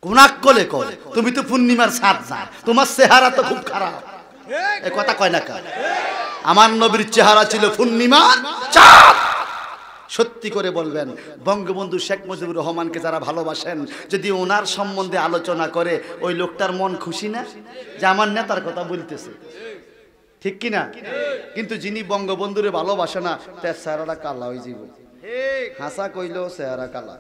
[SPEAKER 1] কোন আকলে কও? তুমি তো পূর্ণিমার চাঁদ না, তোমার চেহারা তো খুব খারাপ। এই কথা কয় না কা? আমার নবীর চেহারা ছিল পূর্ণিমার চাঁদ। সত্যি করে বলবেন, বঙ্গবন্ধু শেখ মুজিবুর রহমানকে যারা ভালোবাসেন, যদি ওনার সম্বন্ধে আলোচনা করে, ওই লোকটার মন খুশি না যে আমার নেতার কথা বলতেছে, ঠিক কিনা? কিন্তু যিনি বঙ্গবন্ধুরে ভালোবাসে না, তার চেহারাটা কালা হয়ে যাব, হাসা কইলেও চেহারা কালা।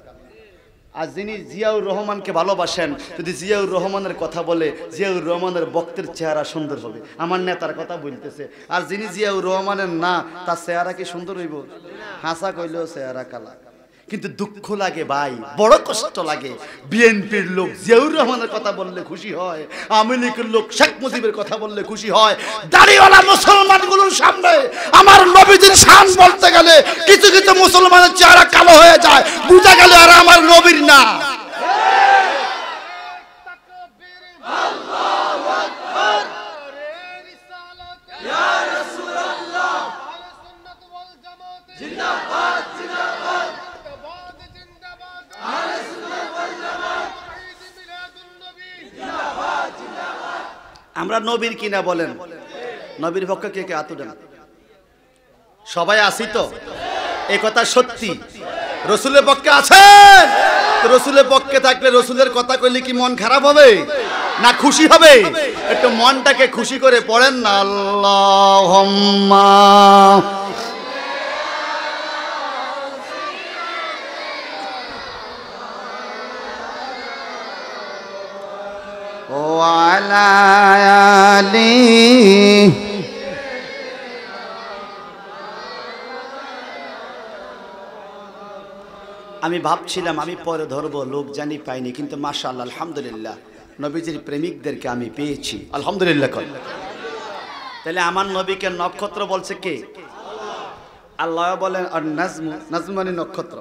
[SPEAKER 1] আর যিনি জিয়াউর রহমানকে ভালোবাসেন, যদি জিয়াউর রহমানের কথা বলে, জিয়াউর রহমানের বক্তের চেহারা সুন্দর হবে, আমার নেতার কথা বলতেছে। আর যিনি জিয়াউর রহমানের না, তার চেহারা কি সুন্দর হইব? হাসা কইলেও চেহারা কালা। কিন্তু দুঃখ লাগে ভাই, বড় কষ্ট লাগে, বিএনপির লোক জিয়াউর রহমানের কথা বললে খুশি হয়, আওয়ামী লীগের লোক শেখ মুজিবের কথা বললে খুশি হয়। দাড়িওয়ালা মুসলমানগুলোর সামনে আমার নবীজির শান বলতে গেলে কিছু কিছু মুসলমানের চেহারা কালো হয়ে যায়, বুঝা গেল আর আমার নবীর না। আমরা নবীর কিনা বলেন, নবীর পক্ষে কে কে আতুডেন? সবাই আসি তো, এই কথা সত্যি। রসুলের পক্ষে আছেন? রসুলের পক্ষে থাকলে রসুলের কথা কইলে কি মন খারাপ হবে না খুশি হবে? একটু মনটাকে খুশি করে পড়েন না, আল্লাহুম্মা ওয়ালা আলি। আমি ভাবছিলাম আমি পরে ধরবো, লোক জানি পাইনি, কিন্তু মাশাআল্লাহ আলহামদুলিল্লাহ নবীজির প্রেমিকদেরকে আমি পেয়েছি, আলহামদুলিল্লাহ। তাহলে আমার নবীকে নক্ষত্র বলছে কে? আল্লাহ বলেন আর নাজমু, নাজমু মানে নক্ষত্র।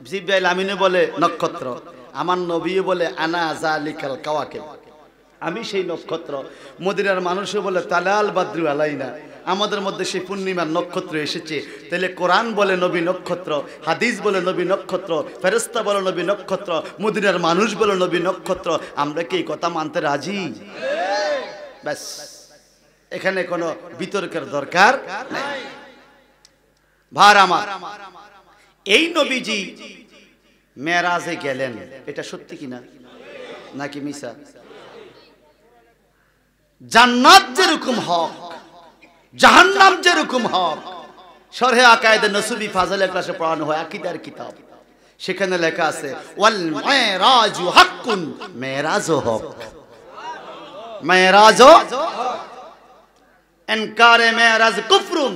[SPEAKER 1] জিবরাইল আমিনও বলে নক্ষত্র, আমার নবীও বলে আনা জালিকাল কাওয়াকিব, আমি সেই নক্ষত্র। মদিনার মানুষও বলে তালাল বাদ্রু আলাইনা, আমাদের মধ্যে সেই পূর্ণিমার নক্ষত্র এসেছে। তাহলে কোরআন বলে নবী নক্ষত্র, হাদিস বলে নবী নক্ষত্র, ফেরেশতা বলে নবী নক্ষত্র, মদিনার মানুষ বলে নবী নক্ষত্র। আমরা কি এই কথা মানতে রাজি? ব্যাস, এখানে কোনো বিতর্কের দরকার নাই। ভার আমার, এই নবীজি মেরাজে গেলেন, এটা সত্যি কিনা নাকি মিছা? জান্নাত যেরকম হক, জাহান্নাম যেরকম হক, শরহে আকায়েদে নসবি ফাজলে ক্লাসে পড়ানো হয় আকীদার কিতাব, সেখানে লেখা আছে ওয়াল মেরাজু হাক্কুন, মেরাজও হক। মেরাজও ইনকারে মেরাজ কুফরুন,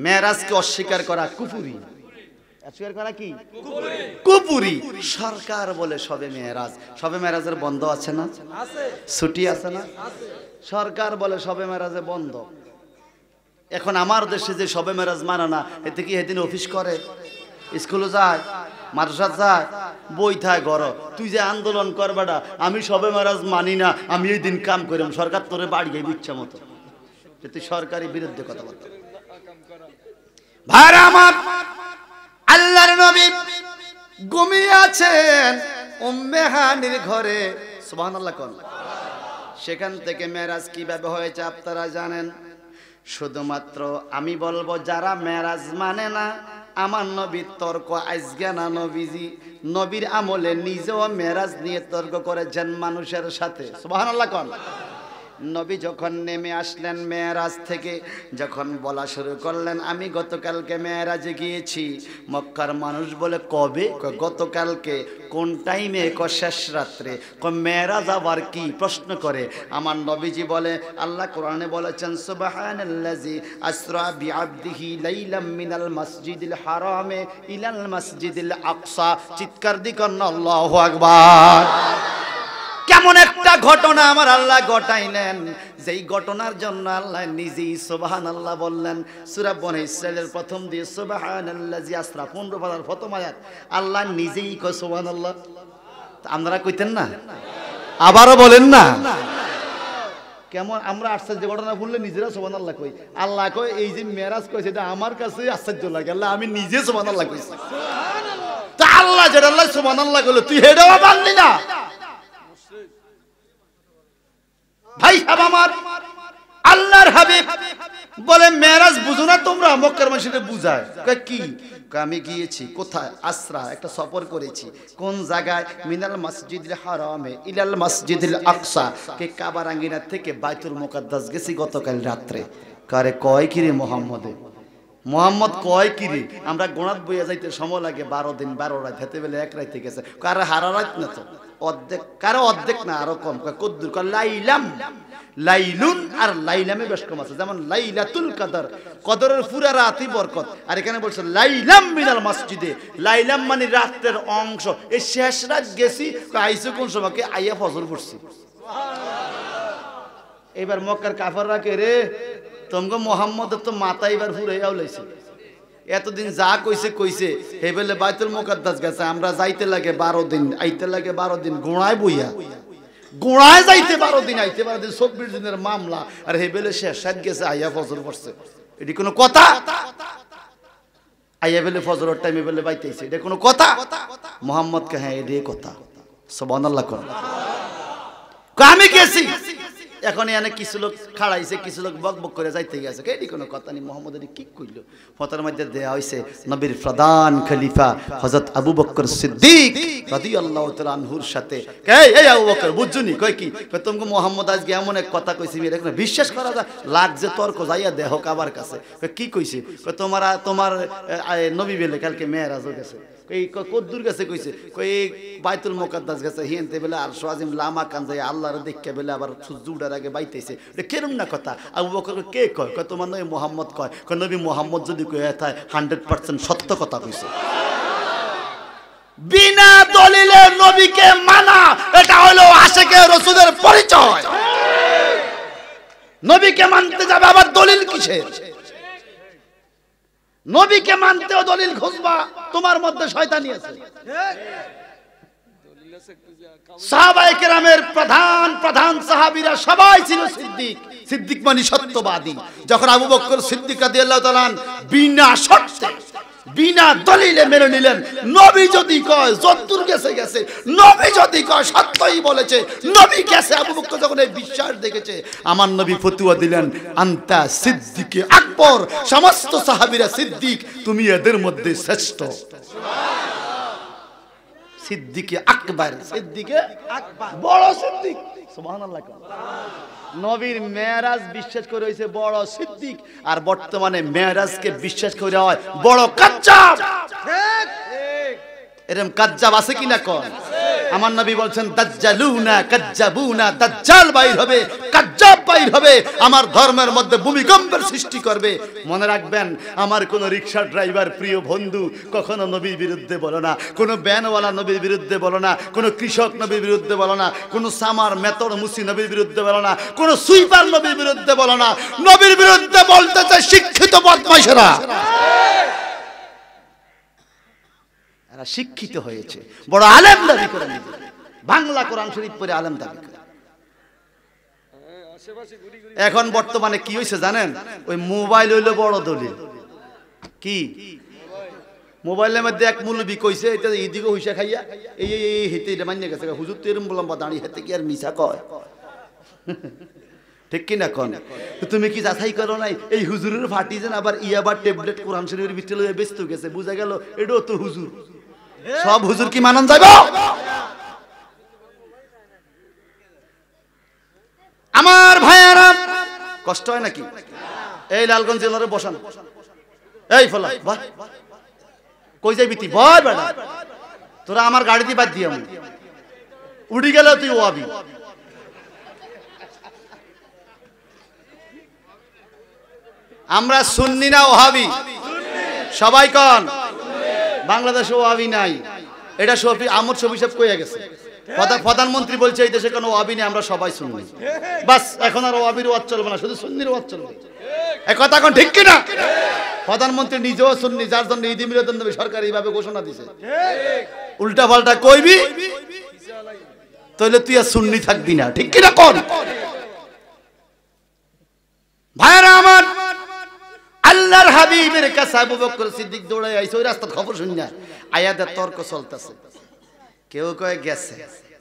[SPEAKER 1] মেরাজকে অস্বীকার করা কুফরি। অস্বীকার করা কি? কুফরি। সরকার বলে সবে মেরাজ, সবে মেরাজের বন্ধ আছে না? আছে। ছুটি আছে না? আছে। সরকার বলে সবে মেরাজে বন্ধ, এখন আমার দেশে যে সবে মেরাজ মানে না, এতে কি এদিন অফিস করে, স্কুলে যায়, মাদ্রাসা যায়, বই থায় ঘর। তুই যে আন্দোলন করবাটা আমি সবে মেরাজ মানি না, আমি এই দিন কাম করিম, সরকার তোরে বাড়ি গেবি ইচ্ছা মতো, তুই সরকারি বিরুদ্ধে কথা বলতে। ভাইরা আমার, আল্লাহর নবী ঘুমিয়ে আছেন উম্মে হানির ঘরে, সুবহানাল্লাহ কোন। সেখান থেকে মেরাজ কিভাবে হয়েছে আপনারা জানেন। শুধুমাত্র আমি বলবো যারা মেরাজ মানে না, আমার নবীর তর্ক আজকে না, নবীজি নবীর আমলে নিজেও মেরাজ নিয়ে তর্ক করেছেন মানুষের সাথে, সুবহানাল্লাহ কোন। নবী যখন নেমে আসলেন মেরাজ থেকে, যখন বলা শুরু করলেন আমি গতকালকে মেরাজে গিয়েছি, মক্কার মানুষ বলে কবে? গতকালকে। কোন টাইমে? শেষ রাত্রে। মেরাজ আবার কি? প্রশ্ন করে। আমার নবীজি বলে আল্লাহ কোরআনে বলেছেন সুবহানাল্লাযী আসরা বিআবদিহি লাইলাম মিনাল মাসজিদিল হারামে ইলাল মাসজিদিল আকসা। চিৎকার দি করেন আল্লাহু আকবার। কেমন একটা ঘটনা আমার আল্লাহ ঘটাইলেন, যেই ঘটনার জন্য আল্লাহ নিজেই সুবহানাল্লাহ বললেন। সূরা বনী ইসরাঈলের প্রথম দিয়ে সুবহানাল্লাযী আসরা 15 পারার প্রথম আয়াত, আল্লাহ নিজেই কয় সুবহানাল্লাহ। আপনারা কইতেন না? আবারও বলেন না। কেমন আমরা আশ্চর্য ঘটনা বললে নিজেরা সুবহানাল্লাহ কই। আল্লাহ কয় এই যে মেরাজ কইছে এটা আমার কাছে আশ্চর্য লাগে, আল্লাহ আমি নিজে সুবহানাল্লাহ কইছি। সুবহানাল্লাহ। তা আল্লাহ যেটা আল্লাহ সুবহানাল্লাহ কইলো তুই হেডাও মানলি না। ভাই আমার আল্লাহর হাবিব বলে মেরাজ বুঝো না তোমরা? মক্কার মানুষদের বুঝায়। কয় কি? আমি গিয়েছি কোথায়? আসরা, একটা সফর করেছি। কোন জায়গায়? মিনাল মসজিদিল হারামে ইলাল মসজিদিল আকসা, কে কাবার আঙ্গিনা থেকে বাইতুল মুকাদ্দাস গেছি গতকাল রাত্রে। কারে কয় কিরে মোহাম্মদে? মোহাম্মদ কয় কিরে? আমরা গোনাত বইয়া যাইতে সময় লাগে 12 দিন 12 রাত, হেতে বেলে এক রাইতে গেছে। কারে হারা রাত না তো, অর্ধেক, কারো অর্ধেক না আরো কম। কদ্দুর কয় লাইলাম, লাইলুন আর লাইলামে বেশ কম আছে। যেমন লাইলাতুল কদর, কদরের পুরা রাতই বরকত। আর এখানে বলছে লাইলাম মিনাল মসজিদে, লাইলাম মানে রাতের অংশ। এই শেষ রাত গেছি, আইসো কোন সময়? আইয়া ফজর পড়ছি। এবার মক্কার কাফাররা কে রে? তোমগো মোহাম্মদের তো মাথা এবার ফুরাইয়াও লাইছে। এতদিন যা কইছে কইছে, হেবেলে বাইতুল মুকাদ্দাস গেছে, আমরা যাইতে লাগে 12 দিন, আইতে লাগে 12 দিন, গোড়ায় বইয়া, গোড়ায় যাইতে 12 দিন, আইতে 12 দিন, 24 দিনের মামলা। আর হেবেলে শেষ রাত গেছে, আইয়া ফজর পড়ছে। এটি কোনো কথা? আইয়া বেলে ফজরের টাইমে বেলে বাইতেছে, এটা কোনো কথা? মোহাম্মদ কে হ্যাঁ এটাই কথা। সুবহানাল্লাহ কোন। আমি গেছি, এখন এখানে কিছু লোক খাড়াইছে, কিছু লোক বক বক করে যাইতে গেছে। এটি কোনো কথা নেই। মোহাম্মদ এটি কি কইল? ফতোয়ার মধ্যে দেয়া হইছে নবীর প্রধান খলিফা হযরত আবু বকর সিদ্দিক রাদিয়াল্লাহু তাআলা আনহুর সাথে। এই আবু বকর বুঝছুনি? কই কি? কই তুমি মোহাম্মদ আজকে এমন এক কথা কইছি এটা কোনো বিশ্বাস করা যায়? লাগ যে তর্ক যাইয়া দেহ কাবার কাছে। কই কি কইছে? কই তোমার নবী বেলে কালকে মেরাজ গেছে। এই কদ্দুর গেছে কইছে? কই বাইতুল মুকাদ্দাস গেছে, হিনতে বেলে আর সোয়াজিম লামা কান যায় আল্লাহর দেখকে বেলে আবার সূর্য উঠার আগে বাইতেছে। এটা কেরম না কথা? আবু বকর কে কয়? কয় তোমার নবী মুহাম্মদ কয়। কয় নবী মুহাম্মদ যদি কয় তাই 100% সত্য কথা কইছে। বিনা দলিলে নবীকে মানা, এটা হলো আশিকে রাসূলের পরিচয়। নবীকে মানতে যাবে আবার দলিল কিসের? নবীকে মানতেও দলিল খুঁজবা, তোমার মধ্যে শয়তানি আছে। সাহাবায়ে কেরামের প্রধান সাহাবীরা সবাই ছিল সিদ্দিক। সিদ্দিক মানে সত্যবাদী। যখন আবু বকর সিদ্দিক রাদিয়াল্লাহু তাআলা বিনা শর্তে, বিনা দলিলে মেনে নিলেন, নবী যদি কয় যদ্দুর গেছে গেছে, নবী যদি কয় সত্যই বলেছে, নবী গেছে। আবু বকর যখন এই বিশ্বাস দেখেছে, আমার নবী ফতোয়া দিলেন আনতা সিদ্দিকে আকবর, সমস্ত সাহাবীরা সিদ্দিক, তুমি এদের মধ্যে শ্রেষ্ঠ। সিদ্দিকে আকবর, সিদ্দিকে আকবর, বড় সিদ্দিক। সুবহানাল্লাহ। নবীর মেরাজ বিশ্বাস করে হইছে বড় সিদ্দিক, আর বর্তমানে মেরাজকে বিশ্বাস করে হয় বড় কাজ্জাব। ঠিক ঠিক। এরকম কাজ্জাব আছে কিনা কোন? আমার নবী বলছেন দাজ্জালুনা কাজ্জাবুনা, দাজ্জাল বাইর হবে, কাজ্জাব বাইর হবে, আমার ধর্মের মধ্যে ভূমিকম্পের সৃষ্টি করবে। মনে রাখবেন, আমার কোন রিকশা ড্রাইভার প্রিয় বন্ধু কখনো নবীর বিরুদ্ধে বলো না, কোন ব্যানওয়ালা নবীর বিরুদ্ধে বলো না, কোন কৃষক নবীর বিরুদ্ধে বলো না, কোন সামার মেতর মুসি নবীর বিরুদ্ধে বলো না, কোন সুইপার নবীর বিরুদ্ধে বলো না। নবীর বিরুদ্ধে বলতে চায় শিক্ষিত বদমাইশেরা। এরা শিক্ষিত হয়েছে, বড় আলেম দাবি করে, নিজে বাংলা কোরআন শরীফ পড়ে আলেম দাবি করে। এখন বর্তমানে কি হয়েছে জানেন? ওই মোবাইল হইলো বড় দলিল। কি মোবাইলের মধ্যে এক মৌলবি কইছে এটা এইদিকে হইসা খাইয়া এই হেতে এটা মানিয়ে গেছে, হুজুর তো এরম বললাম বা দাঁড়িয়ে হেতে কি আর মিছা কয়? ঠিক কিনা কোন? তুমি কি যাচাই করো নাই এই হুজুরের ফাটি যেন আবার ইয়াবার ট্যাবলেট কোরআন শরীফের ভিতরে ব্যস্ত গেছে, বুঝা গেল এটাও তো হুজুর। সব হুজুর কি মানান যাইব? আমার ভাইয়ারা কষ্ট হয় নাকি? এই লালগঞ্জ জেলারে বসান, এই ফলা বাহ কই যাইবি তুই? বল বেটা, তোরা আমার গাড়িতে বাদ দিয়ে উড়ি গেল তুই ওয়াবি। আমরা সুন্নি না ওহাবি? সবাই কন বাংলাদেশে ওহাবি নাই, এটা শফি আমর শফি সব কইয়া গেছে। প্রধানমন্ত্রী বলছে এই দেশে কোনো ওয়াবি নেই, আমরা সবাই সুন্নি। বাস এখন আর ওয়াবির ওয়াজ চলবে না, শুধু সুন্নির ওয়াজ চলবে। এই কথা কোন ঠিক কিনা? প্রধানমন্ত্রী নিজেও সুন্নি, যার জন্য ঈদ মিলাদ নবী সরকার এইভাবে ঘোষণা দিছে। উল্টা পাল্টা কইবি তাহলে তুই আর সুন্নি থাকবি না, ঠিক কিনা কোন? ভাইরা আমার, আল্লাহর হাবিবের কাছে আবু বকর সিদ্দিক দৌড়াই আইছে, ওই রাস্তার খবর শুনিয়া আয়াতের তর্ক চলতেছে। কেউ কয় গেছে,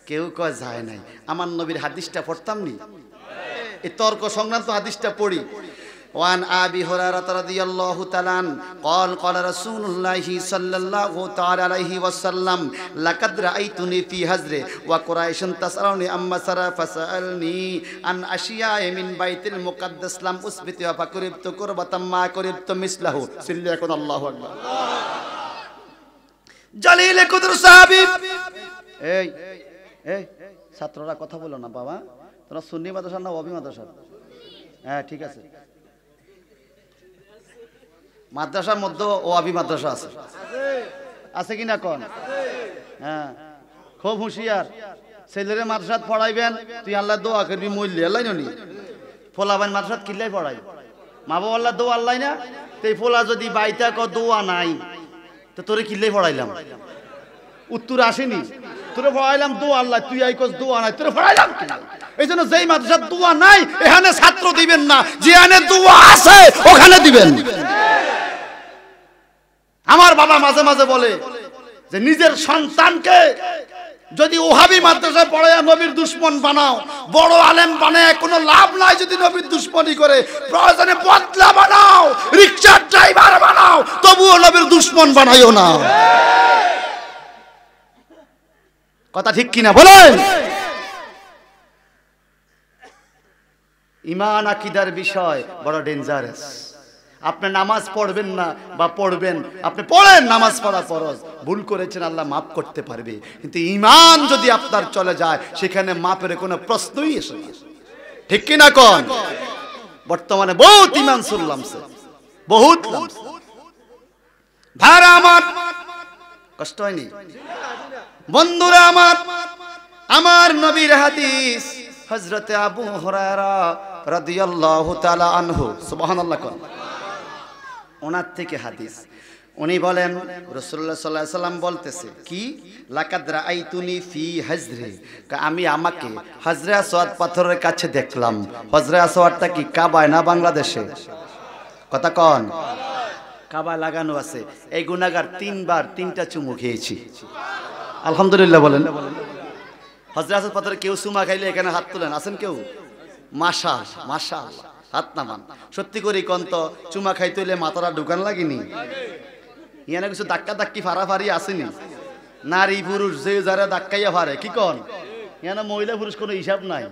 [SPEAKER 1] কেউ কয় যায় নাই। আমার নবীর হাদিসটা পড়তাম নি, এই তর্ক সংক্রান্ত হাদিসটা পড়ি। ওয়ান আবি হুরায়রা রাদিয়াল্লাহু তাআলা قال قال رسول الله صلى الله تعالى عليه وسلم لقد رايتني في حجر وقريش تسالني اما سرا فسالني عن اشياء من بيت المقدس لم اثبتها فقربت قربة ما قربت مثله صلى الله اكبر জালিল কুদর সাহাবী। এই এই ছাত্ররা কথা বলো না বাবা, তোরা সুন্নি মাদ্রাসা না ওয়াবি মাদ্রাসা? হ্যাঁ ঠিক আছে, মাদ্রাসার মধ্যে ওয়াবি মাদ্রাসা আছে, আছে কিনা কোন? হ্যাঁ খুব হুঁশিয়ার। ছেলেরে মাদ্রাসাত পড়াইবেন, তুই আল্লাহ দোয়া করবি মইল্লি আল্লাহ নি। ফোলাবান মাদ্রাসাত কিল্লাই পড়াই, মা বাবা আল্লাহ দোয়া আল্লাহ না। তো এই ফোলা যদি বাইতা ক দোয়া নাই, তো তোরে কিল্লাই পড়াইলাম? উত্তর আসেনি। তোরে পড়াইলাম দোয়া আল্লাহ, তুই আইকস দোয়া নাই, তোরে পড়াইলাম কি? এই জন্য যেই মাদ্রাসাত দোয়া নাই এখানে ছাত্র দিবেন না, যেখানে দোয়া আছে ওখানে দিবেন। আমার বাবা মাঝে মাঝে বলে যে নিজের সন্তানকে যদি ওহাবি মাদ্রাসায় পড়ায় নবীর দুশমন বানাও, বড় আলেম বানায় কোনো লাভ নাই। যদি নবীর দুশমনি করে প্রয়োজনে বদলা বানাও, রিকশার ড্রাইভার বানাও, তবুও নবীর দুশমন বানাইও না। কথা ঠিক কিনা বলেন? ঈমান আকীদার বিষয় বড় ডেঞ্জারাস। আপনি নামাজ পড়বেন না বা পড়বেন, আপনি পড়েন, নামাজ পড়া ফরজ, ভুল করেছেন আল্লাহ মাফ করতে পারবে। কিন্তু ঈমান যদি আপনার চলে যায় সেখানে মাপের কোনো প্রশ্নই আসে না, ঠিক কি না কোন? বর্তমানে বহুত ঈমান সুল্লামছে, বহুত ভাড়া। আমার কষ্ট হয়নি বন্ধুরা আমার? আমার নবীর হাদিস হযরতে আবু হুরায়রা রাদিয়াল্লাহু তাআলা আনহু, সুবহানাল্লাহ কোন, ওনার থেকে হাদিস। উনি বলেন রাসূলুল্লাহ সাল্লাল্লাহু আলাইহি সাল্লাম বলতেছে কি, লাকাদ রাআইতুনি ফি হাজরি, আমি আমাকে হাজরে আসওয়াদ পাথরের কাছে দেখলাম। হাজরে আসওয়াদটা কি কাবায় না বাংলাদেশে? কথা কোন? কাবায় লাগানো আছে। এই গুনাহগার 3 বার 3টা চুমু খেয়েছি, আলহামদুলিল্লাহ বলেন। হাজরে আসওয়াদ পাথরে কেউ চুমা খাইলে এখানে হাত তুলেন, আছেন কেউ? মাশাআল্লাহ মাশাআল্লাহ, হাত নামান। সত্যি করে কোন তো চুমা খাইতে হইলে মাথাটা ঢুকান লাগেনি? ইয়ানে কিছু ধাক্কা ধাক্কি ফাড়াফাড়ি আসেনি? নারী পুরুষ যে যারা ধাক্কাইয়া পারে, কি কন? ইয়ানে মহিলা পুরুষ কোনো হিসাব নাই,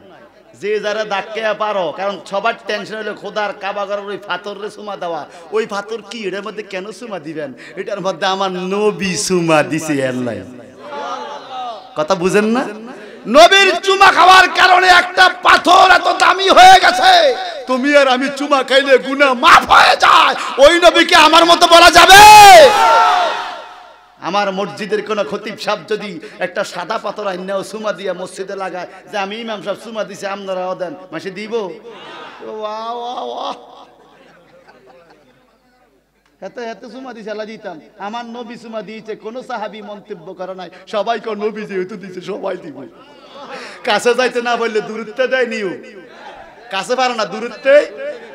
[SPEAKER 1] যে যারা ধাক্কাইয়া পারো। কারণ সবার টেনশন হলো খোদার কাবা ঘরের ওই ফাতরে চুমা দেওয়া। ওই ফাতর কি, এটার মধ্যে কেন চুমা দিবেন? এটার মধ্যে আমার নবী চুমা দিছে আল্লাহ। কথা বুঝেন না? নবীর চুমা খাওয়ার কারণে একটা পাথর এত দামি হয়ে গেছে, তুমি আর আমি চুমা খাইলে গুনাহ মাফ হয়ে যায়। ওই নবীকে আমার মতো বলা যাবে? আমার মসজিদের কোন খতিব সাহেব যদি একটা সাদা পাথর আইনাও চুমা দিয়া মসজিদে লাগায় যে আমি ইমাম সাহেব চুমা দিছি আপনারাও দেন, মাসে দিব? ওয়াহ ওয়াহ ওয়াহ, এত এত চুমা দিছে আল্লাহ দিতাম। আমার নবী চুমা দিয়েছে, কোন সাহাবী মন্তব্য করে নাই, সবাই কোন নবী যেহেতু দিছে সবাই দিব। কাছে যাইতে না বললে দূরত্বে দেয় নিও, কাছে পারে না দূরত্বে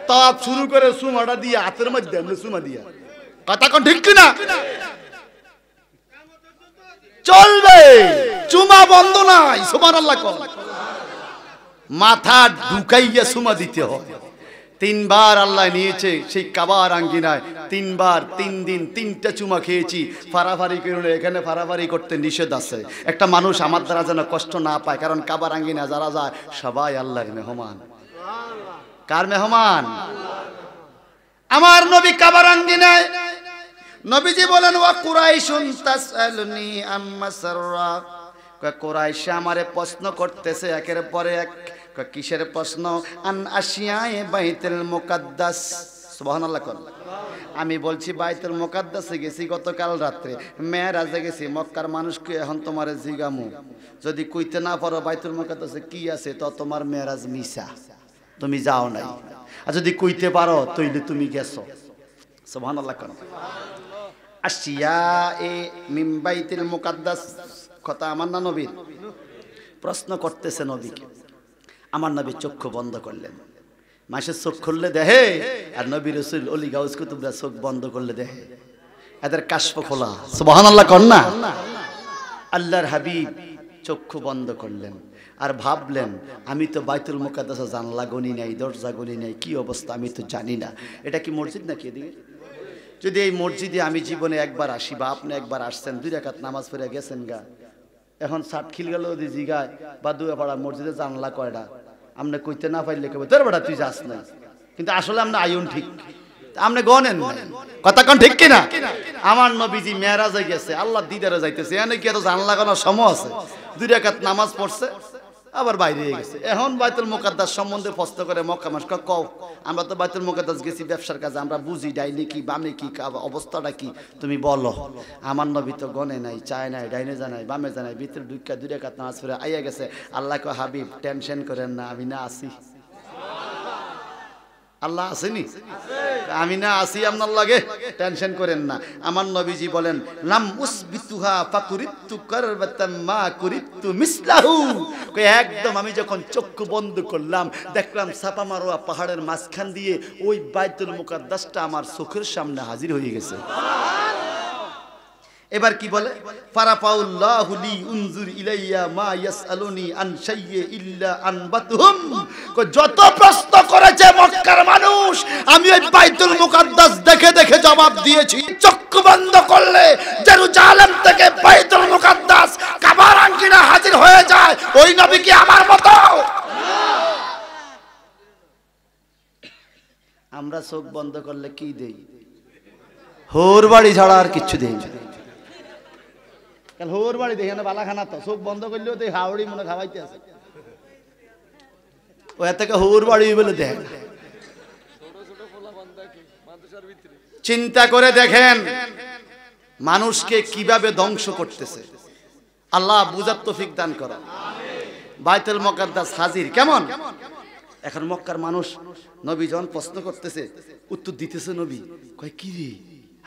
[SPEAKER 1] তপ শুরু করে চুমাটা দিয়ে হাতের মধ্যে আমরা চুমা দিয়া, কথা কোন ঠিক কিনা? চলবে, চুমা বন্ধ নাই। সুবহানাল্লাহ কোন মাথা ঢুকাইয়া চুমা দিতে হয়। তিনবার আল্লাহ নিয়েছে সেই কাবার আঙ্গিনায়, তিনবার 3 দিন 3টা চুমা খেয়েছি। ফারাফারি করলে এখানে ফারাফারি করতে নিষেধ আছে। একটা মানুষ আমার দ্বারা যেন কষ্ট না পায়, কারণ কাবার আঙ্গিনায় যারা যায় সবাই আল্লাহর মেহমান। কার মেহমান? আমার নবী কাবার আঙ্গিনায়, নবীজি বলেন ওয়া কুরাইশুন তাসআলুনি আম্মা সাররা, কুরাইশ আমারে প্রশ্ন করতেছে একের পরে এক। কিসের প্রশ্ন? আন আশিয়ায়ে বাইতুল মুকাদ্দাস। সুবহানাল্লাহ কোন। আমি বলছি বাইতুল মুকাদ্দাসে গেছি গতকাল রাতে, মেরাজে গেছি। মক্কার মানুষকে এখন তোমারে জিগামু, যদি কইতে না পারো বাইতুল মুকাদ্দাসে কি আছে তো তোমার মেরাজ মিছা, তুমি যাও নাই। আর যদি কইতে পারো তাইলে তুমি গেছো। সুবহানাল্লাহ কোন। আশিয়ায়ে মিন বাইতুল মুকাদ্দাস, কথা আমার না নবীর? প্রশ্ন করতেছে নবীকে। আমার নবী চক্ষু বন্ধ করলেন। মাসের চোখ খুললে দেহে, আর নবী রাসূল ওলি গাউস কুতুবরা চোখ বন্ধ করলে দেহে, এদের কাশফ খোলা। সুবহানাল্লাহ কোন না? আল্লাহর হাবিব চক্ষু বন্ধ করলেন আর ভাবলেন আমি তো বাইতুল মুকাদ্দাসে জানলা গনি নাই, দরজা গনি নাই, কি অবস্থা আমি তো জানি না। এটা কি মসজিদ নাকি এদিকে? যদি এই মসজিদে আমি জীবনে একবার আসি বা আপনি একবার আসছেন, 2 রাকাত নামাজ পড়ে গেছেন গা, এখন 60 খিল গেল ওদি জিগায় বা দুয়াপাড়া মসজিদে জানলা কয়টা, আপনি কইতে না পাইলে কেবল তোর বেটা তুই যাস না, কিন্তু আসলে আপনি আইন ঠিক, আপনি গনেন কথা কোন ঠিক কিনা? আমার নবীজি মেরাজে গেছে, আল্লাহ দিদারে যাইতেছে, এনে কি এত জানলা কোনার সময় আছে? 2 রাকাত নামাজ পড়ছে আবার বাইরে গেছে। এখন বাইতুল মুকাদ্দাস সম্বন্ধে প্রশ্ন করে মক্কা মানুষ কও, আমরা তো বাইতুল মুকাদ্দাস গেছি ব্যবসার কাজে, আমরা বুঝি ডাইনে কি বামে কি অবস্থাটা কি, তুমি বলো। আমার নবী তো গনে নাই, চায় নাই, ডাইনে জানাই বামে জানাই, ভিতরে ঢুকা 2 রাকাত নামাজ পড়ে আইয়া গেছে। আল্লাহ কো হাবিব টেনশন করেন না, আমি না আছি। আল্লাহ আসেনি? আমি না আসি আপনার লাগে, টেনশন করেন না। আমার নবীজি বলেন লাম উসবিতুহা ফাকুরিতু কারবাতাম মা কুরিতু মিসলাহু, কই একদম আমি যখন চক্ষু বন্ধ করলাম দেখলাম সাপা মারোয়া পাহাড়ের মাঝখান দিয়ে ওই বাইতুল মুকাদ্দাসটা আমার চোখের সামনে হাজির হয়ে গেছে। এবার কি বলে? ফারাফাউল্লাহু লি উনজুর ইলাইয়া মা ইয়াসআলুনি আন শাইয়্যা ইল্লা আনবাতুহুম, যত প্রশ্ন করেছে মক্কার মানুষ আমি ওই বাইতুল মুকাদ্দাস দেখে দেখে জবাব দিয়েছি। চক্ষু বন্ধ করলে জেরুজালেম থেকে বাইতুল মুকাদ্দাস কাবার আঙ্গিনা হাজির হয়ে যায়। ওই নবী কি আমার মতো? আমরা চোখ বন্ধ করলে কি দেই? হোর বাড়ি ছাড়া আর কিচ্ছু দেই না। কাল হোর বাড়ি দেখে না বালাখানা, তো চোখ বন্ধ করলেও তো হাওড়ি মনে খাওয়াইতে আছে, ও এত হোর বাড়ি বলে দেখ। চিন্তা করে দেখেন মানুষকে কিভাবে ধ্বংস করতেছে। আল্লাহ বুঝার তৌফিক দান করেন। বাইতুল মুকাদ্দাস হাজির কেমন? এখন মক্কার মানুষ নবী যখন প্রশ্ন করতেছে উত্তর দিতেছে, নবী কয় কি রে,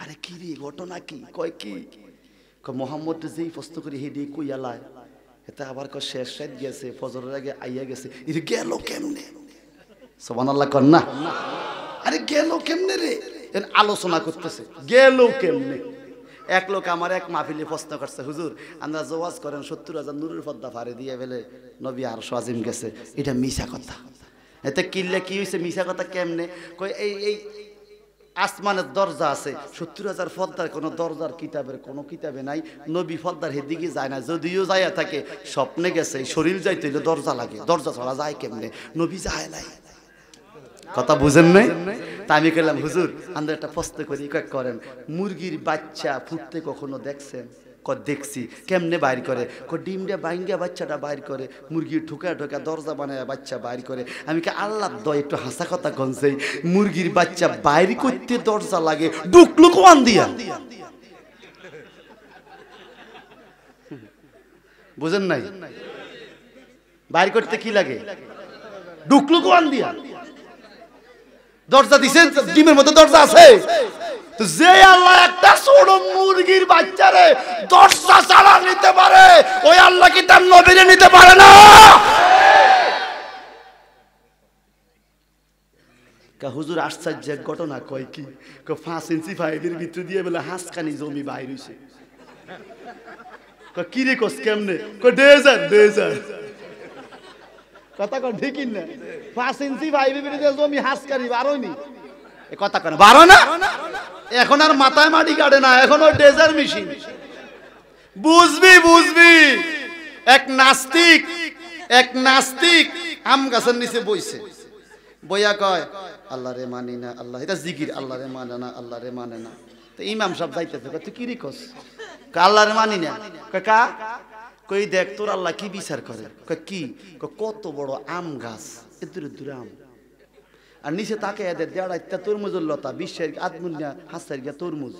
[SPEAKER 1] আরে কি রে ঘটনা কি? কয় কি? মোহাম্মদ যেই প্রশ্ন করি হেডি কই আলায়, এটা আবার কয় শেষ রাত গেছে, ফজরের আগে আইয়া গেছে, এটা গেল কেমনে? সুবহানাল্লাহ কর না? আরে গেল কেমনে রে? আলোচনা করতেছে গেল কেমনে। এক লোক আমার এক মাহফিলে প্রশ্ন করছে, হুজুর আমরা জওয়াজ করেন 70,000 নূরের পর্দা ফাড়ে দিয়ে ফেলে নবী আরশ আজিম গেছে, এটা মিছা কথা। এতে কিনলে কি হয়েছে? মিছা কথা কেমনে? কই এই আসমানের দরজা আছে, 70,000 পর্দার কোনো দরজার কিতাবের কোনো কিতাবে নাই, নবী পর্দার হেদিকে যায় না, যদিও যাইয়া থাকে স্বপ্নে গেছে, শরীর যাইতে হইলে দরজা লাগে, দরজা ছাড়া যায় কেমনে? নবী যায় নাই। কথা বুঝেন নাই? তা আমি কইলাম হুজুর আমরা একটা প্রশ্ন করি, করেন মুরগির বাচ্চা ফুটতে কখনো দেখছেন? দেখছি কেমনে বাইর করে, ডিমটা বাইঙ্গা বাচ্চাটা বাইর করে, মুরগি ঠুকা ঠুকা দরজা বানায় বাচ্চা বাইর করে। আমি কি আল্লাহ দয় একটু হাসা কথা কনছে, মুরগির বাচ্চা বাইর করতে দরজা লাগে ঢুকলো কোয়ান দিয়া? বুঝেন নাই? বাইর করতে কি লাগে? ঢুকলো কোয়ান দিয়া? দরজা দিছেন, ডিমের মধ্যে দরজা আছে। যে আল্লাহ একটা ছোট মুরগির বাচ্চারে দরজা ছাড়া নিতে পারে, ওই আল্লাহ কি তার নবীরে নিতে পারে না? হুজুর আশ্চর্য এক ঘটনা কয় কি, 5 ইঞ্চি পাইপের ভিতর দিয়ে বলে হাঁসখানি জমি বাইর হইছে। কি রে কস কেমনে? ডেজার কথা কন ঠিক না? 5 ইঞ্চি পাইপের ভিতর দিয়ে জমি হাঁসখানি বারোনি কথা কন বারো না? এখন আর মাথায় মাটি কাটে না, এখন ওই ডেজার মেশিন। বুঝবি এক নাস্তিক আম গাছের নিচে বইছে, বইয়া কয় আল্লাহ রে মানি না, আল্লাহ এটা জিকির, আল্লাহ রে মানে না, আল্লাহ রে মানে না। তো ইমাম সাহেব যাইতেছে, তুই কি রে কস? আল্লাহ রে মানি না। কই দেখ তোর আল্লাহ কি বিচার করে? কি? কত বড় আম গাছ, এদুরে দূরে আম, আর নিচে তাকে এদের দেড়াইটা তরমুজের লতা, বিশ্বের আদমুন্যা হাসার গিয়া তরমুজ।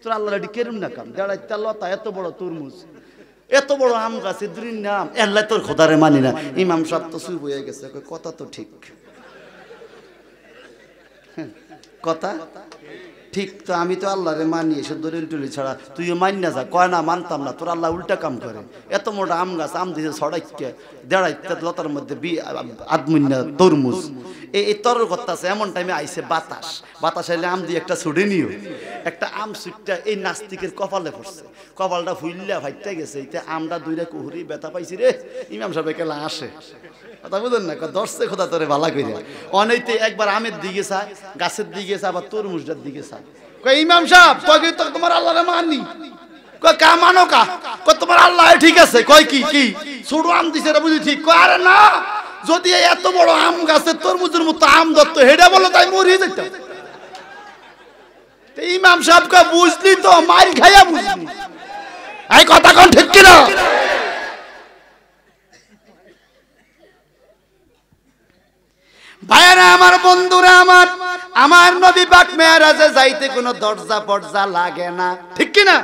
[SPEAKER 1] তোর আল্লাহ এটি কেরম না কাম, দেড়াইটা লতা, এত বড় তরমুজ, এত বড় আম গাছ, এদুর নাম আল্লাহ তোর খোদারে মানি না। ইমাম সাহেব তো চুপ হয়ে গেছে, কথা তো ঠিক, কথা ঠিক। তো আমি তো আল্লাহরে মানি, এসে দলিল টুলি ছাড়া তুইও মানি না যা। কয় না মানতাম না, তোর আল্লাহ উল্টা কাম করে। এত মোটা আম গাছ, আম দিয়েছে ছড়াইকে দেড়াইতে লতার মধ্যে আদমুন্যা তরমুজ, এই তরল করতেছে। এমন টাইমে আইসে বাতাস আইলে আম দিয়ে একটা ছুটে নিও, একটা আম ছুটটা এই নাস্তিকের কপালে পড়ছে, কপালটা ফুইল্লা ভাইটা গেছে। এইতে আমটা দুইটা কুহুরি ব্যথা পাইছি রে। ইমাম সাহেব একেলা আসে, কথা বুঝেন না? দর্শে খোদা তোরে ভালা কইরা। অনেকতে একবার আমের দিকে চায়, গাছের দিকে চায়, আবার তরমুজটার দিকে চায়। ইমাম সাহেব কয় তো তোমার আল্লাহরে মানি। কা মানো কা? তোমার আল্লাহ ঠিক আছে। কয় কি ছোট আম দিছে এটা বুঝি ঠিক? আরে না, যদি এত বড় আম গাছের তরমুজের মতো আম ধরতো, হেডা বলো তাই মরিয়ে যেতাম। ইমাম সাহেব কা বুঝলি তো, মাইল খাইয়া বুঝলি। এই কথা কোন ঠিক কিনা? ভাইরা আমার, বন্ধুরা আমার নবী পাক মেরাজে যাইতে কোনো দরজা পর্জা লাগে না, ঠিক কি না?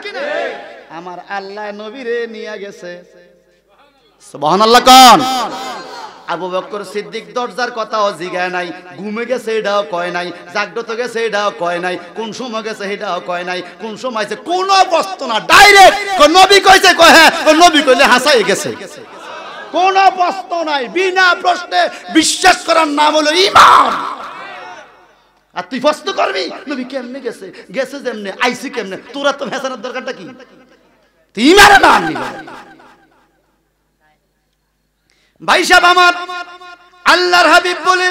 [SPEAKER 1] আমার আল্লাহ নবীরে নিয়ে গেছে, সুবহানাল্লাহ কোন? আবু বকর সিদ্দিক দরজার কথাও জিগায় নাই, ঘুমে গেছে এটাও কয় নাই, জাগ্রত গেছে এটাও কয় নাই, কোন সময় গেছে এটাও কয় নাই, কোন সময় কোন প্রশ্ন না, ডাইরেক্ট নবী কইছে, কয় হ্যাঁ, নবী কইলে হাসাই গেছে, কোন প্রশ্ন নাই, বিনা প্রশ্নে বিশ্বাস করার নাম হলো ঈমান। আর তুই প্রশ্ন করবি নবী কেমনে গেছে, গেছে যেমনে, আইসি কেমনে, তোরা তো ভেসানোর দরকারটা কি? তুই ঈমানের নাম নিবি। ভাই সাহেব আমার, আল্লাহর হাবিব বলে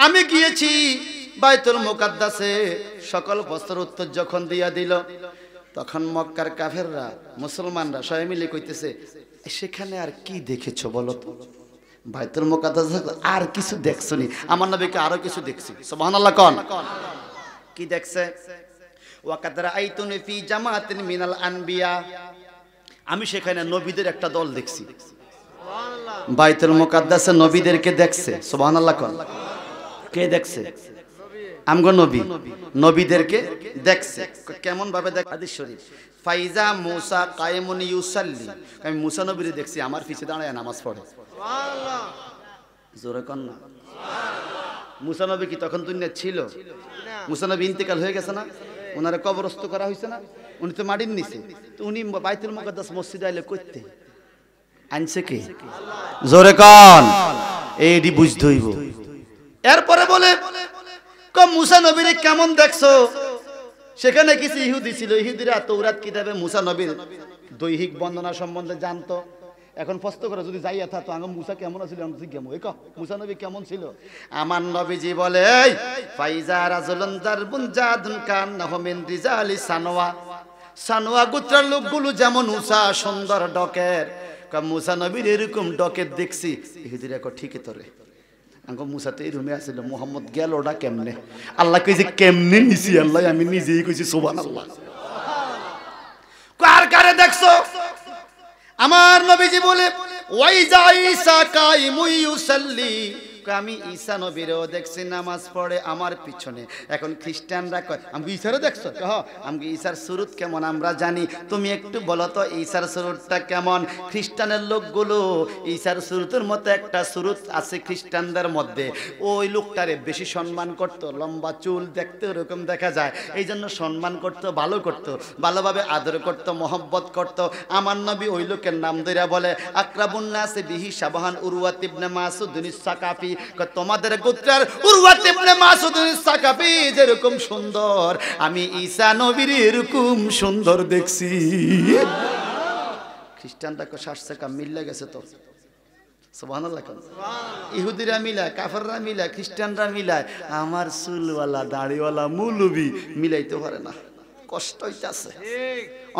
[SPEAKER 1] আমি গিয়েছি বাইতুল মুকাদ্দাসে, সকল প্রশ্নের উত্তর যখন দিয়া দিল, তখন মক্কার কাফেররা মুসলমানরা সবাই মিলে কইতেছে, সেখানে আর কি দেখেছো বলো তো? বাইতুল মুকাদ্দাস আর কিছু দেখছনি? আমার নবীকে আরো কিছু দেখছি, সুবহানাল্লাহ কোন? কি দেখছে? ওয়াকাদ রাআইতুনি ফি জামাআতিন মিনাল আনবিয়া, আমি সেখানে নবীদের একটা দল দেখছি। বাইতুল মুকাদ্দাসে নবীদেরকে দেখছে, সুবহানাল্লাহ কোন? কে দেখছে? আমগো নবী নবীদেরকে দেখছে। কেমন ভাবে দেখ? হাদিস শরীফ, ফাইজা মুসা কায়েমুন ইউসাল্লি, আমি মুসা নবীরে দেখছি আমার পিছে দাঁড়ায় নামাজ পড়ে, সুবহানাল্লাহ। জোরে কোন না? সুবহানাল্লাহ। মুসা নবী কি তখন দুনিয়া ছিল? মুসা নবী ইন্তেকাল হয়ে গেছে না? ওনারে কবরস্থ করা হয়েছে না? উনি তো মাটির নিচে, তো উনি বাইতুল মুকাদ্দাস মসজিদে আইলে কইতে আনছে কে? জোরে কোন? এইডি বুঝতে হইব। এরপরে বলে, মুসা নবীরে কেমন দেখছো? সেখানে কিছু ইহুদি ছিল, ইহুদিরা তৌরাত কিতাবে মুসা নবীর দৈহিক বর্ণনা সম্বন্ধে জানতো। এখন প্রশ্ন করে যদি যাইয়া থাকতো আঙ্গ মুসা কেমন ছিল, মুসা নবী কেমন ছিল? আমার নবীজি বলে, ফাইজা রাজুলুন দারবুন জাদুন কান্নাহু মিন রিজালি সানওয়া, সানওয়া গোত্রের লোকগুলো যেমন উঁচা সুন্দর ডকের, মুসা নবীর এরকম ডকের দেখছি। ইহুদিরা কয় ঠিকই তোরে, আঙ্গ মুসা তো এই রুমে আসছিল, মুহাম্মদ গেল ওটা কেমনে? আল্লাহ কইছে কেমনে নিছি? আল্লাহ আমি নিজেই কইছি, সুবহানাল্লাহ। কার কারে দেখছো? আমার নবীজি বলে ওয়াইজা ঈসা কাইমু ইউসাল্লি, আমি ঈসা নবীরও দেখছি নামাজ পড়ে আমার পিছনে। এখন খ্রিস্টানরা কয় আমি ঈসারও দেখছো, আমি ঈসার সুরুত কেমন আমরা জানি, তুমি একটু বলো তো ঈসার সুরুতটা কেমন। খ্রিস্টানের লোকগুলো ঈসার সুরুতের মতো একটা সুরুত আছে খ্রিস্টানদের মধ্যে, ওই লোকটারে বেশি সম্মান করত, লম্বা চুল দেখতে ওরকম দেখা যায়, এই জন্য সম্মান করত, ভালো করত, ভালোভাবে আদর করত, মহব্বত করত। আমার নবী ওই লোকের নাম ধরে বলে আকরাবুন নাসি বিহি শাবাহান উরওয়াত ইবনে মাসউদ সাকাফি, তোমাদের গোত্রের উরওয়াত ইবনে মাসউদ সাকাফি যেরকম সুন্দর, আমি ঈসা নবীর এরকম সুন্দর দেখছি। খ্রিস্টানরা কো শ্বাস থেকে মিলে গেছে তো, সুবহানাল্লাহ। ইহুদিরা মিলায়, কাফেররা মিলায়, খ্রিস্টানরা মিলায়, আমার চুলওয়ালা দাড়িওয়ালা মৌলবি মিলাইতে পারে না, কষ্ট হইতাছে।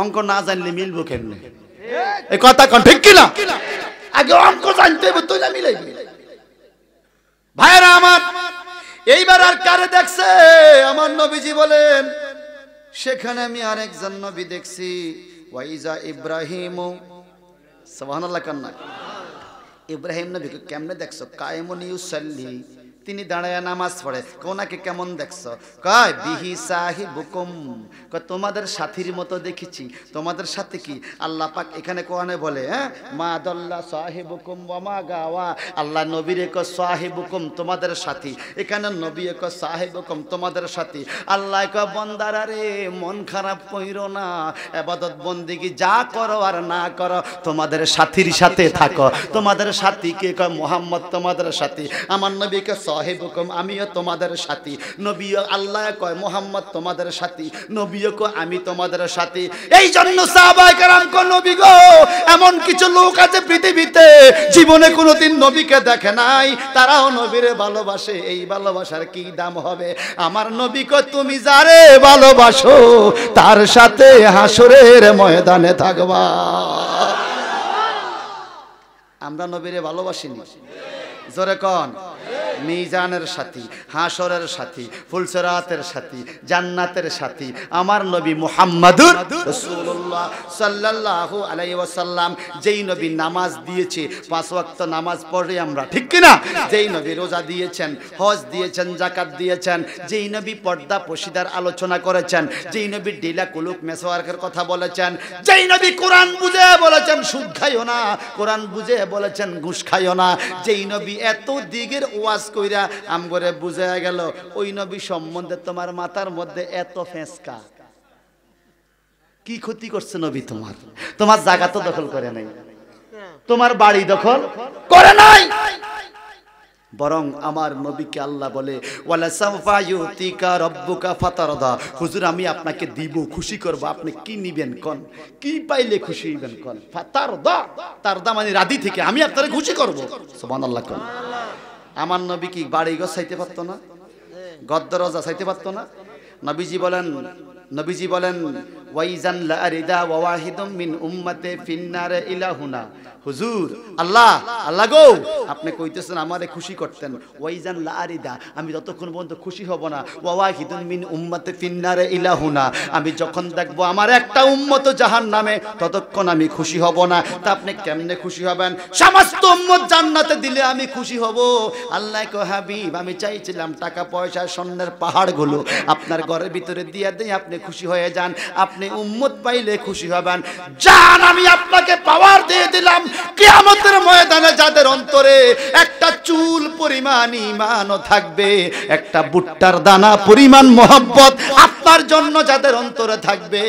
[SPEAKER 1] অঙ্ক না জানলে মিলবো কেমনে? এই কথা কোন ঠিক কিনা? আগে অঙ্ক জানতে হবে তুই না মিলাইবি। ভাইরা আমার, এইবার আর কারে দেখছে? আমার নবীজি বলেন সেখানে আমি আরেকজন নবী দেখছি, ওয়াইজা ইব্রাহিম, সুবহানাল্লাহ কান্না। ইব্রাহিম নবীকে কেমনে দেখছো? কায়েমুন ইউসাল্লি, তিনি দাঁড়ায় নামাজ পড়ে। কোনাকে কেমন দেখছো? কয় বিহি সাহিবুকুম, কয় তোমাদের সাথীর মতো দেখেছি। তোমাদের সাথে কি? আল্লাহ পাক এখানে কোরআনে বলে, হ্যাঁ, মা দাল্লা সাহিবুকুম ওয়া মা গাওয়া, আল্লাহ নবীরে কয় সাহিবুকুম তোমাদের সাথী, এখানে নবী কয় সাহিবুকুম তোমাদের সাথী। আল্লাহ কয় বান্দারা রে মন খারাপ কইরো না, ইবাদত বন্দেগী যা করো আর না করো তোমাদের সাথীর সাথে থাকো। তোমাদের সাথী কে? কয় মুহাম্মদ তোমাদের সাথী। আমার নবীকে সাহিবুকুম, আমিও তোমাদের সাথী। নবী আল্লাহ কয় মুহাম্মদ তোমাদের সাথী, নবীও কয় আমি তোমাদের সাথী। এই জন্য সাহাবায়ে কেরাম কয় নবী গো, এমন কিছু লোক আছে পৃথিবীতে জীবনে কোনোদিন নবীকে দেখে নাই, তারাও নবীরে ভালোবাসে। এই ভালোবাসার কি দাম হবে? আমার নবী কয় তুমি যারে ভালোবাসো তার সাথে হাসরের ময়দানে থাকবা। আমরা নবীরে ভালোবাসিনি, জোরে কোন? মিজানের সাথী, হাসরের সাথী, ফুলসিরাতের সাথী, জান্নাতের সাথী আমার নবী মুহাম্মাদুর রাসূলুল্লাহ সাল্লাল্লাহু আলাইহি ওয়াসাল্লাম। যেই নবী নামাজ দিয়েছে, 5 ওয়াক্ত নামাজ পড়ে আমরা, ঠিক কি না? যেই নবী রোজা দিয়েছেন, হজ দিয়েছেন, যাকাত দিয়েছেন, যেই নবী পর্দা পশিদার আলোচনা করেছেন, যেই নবী ডিলা কুলুক মেসওয়াকের কথা বলেছেন, যেই নবী কোরআন বুঝে বলেছেন সুদ খাইও না, কোরআন বুঝে বলেছেন ঘুষ খাইও না, যেই নবী এত দিগের ওয়াজ কইরা আমগরে বুঝা গেল, ওই নবী সম্বন্ধে তোমার মাথার মধ্যে এত ফেঁসকা কি ক্ষতি করছে নবী? তোমার জায়গা তো দখল করে নাই, তোমার বাড়ি দখল করে নাই, বরং আমার নবীকে আল্লাহ বলে ওয়ালা সাওফা ইউতিকা রাব্বুকা ফাতারদা, হুজুর আমি আপনাকে দিব, খুশি করব, আপনি কি নিবেন কোন? কি পাইলে খুশি হইবেন কোন? ফাতারদা, তারদা মানে রাদি থেকে, আমি আপনাকে খুশি করব। সুবহানাল্লাহ কোন? আমার নবী কি বাড়ি ঘর চাইতে পারতো না? গদ্দরজা চাইতে পারতো না? নবীজি বলেন ওয়াইজান লা আরিদা ওয়া ওয়াহিদুম মিন উম্মতি ফিন্নারে ইলাহুনা, হুজুর আল্লাহ গো, আপনি কইতেছেন আমারে খুশি করতেন, ওয়াইজান লা আরিদা, আমি যতক্ষণ পর্যন্ত খুশি হব না, ওয়া ওয়াহিদুম মিন উম্মতি ফিন্নারে ইলাহুনা, আমি যখন দেখবো আমার একটা উম্মত জাহান্নামে, ততক্ষণ আমি খুশি হব না। তা আপনি কেমনে খুশি হবেন? সমস্ত উম্মত জান্নাতে দিলে আমি খুশি হব। আল্লাহ কয় হাবিব, আমি চাইছিলাম টাকা পয়সা স্বর্ণের পাহাড়গুলো আপনার ঘরের ভিতরে দিয়ে দেই, আপনি খুশি হয়ে যান, আপনি উম্মত পাইলে খুশি হবেন। জান আমি আপনাকে পাওয়ার দিয়ে দিলাম, কিয়ামতের ময়দানে যাদের অন্তরে একটা চুল পরিমাণ ঈমানও থাকবে, একটা ভুট্টার দানা পরিমাণ মহব্বত আপনার জন্য যাদের অন্তরে থাকবে,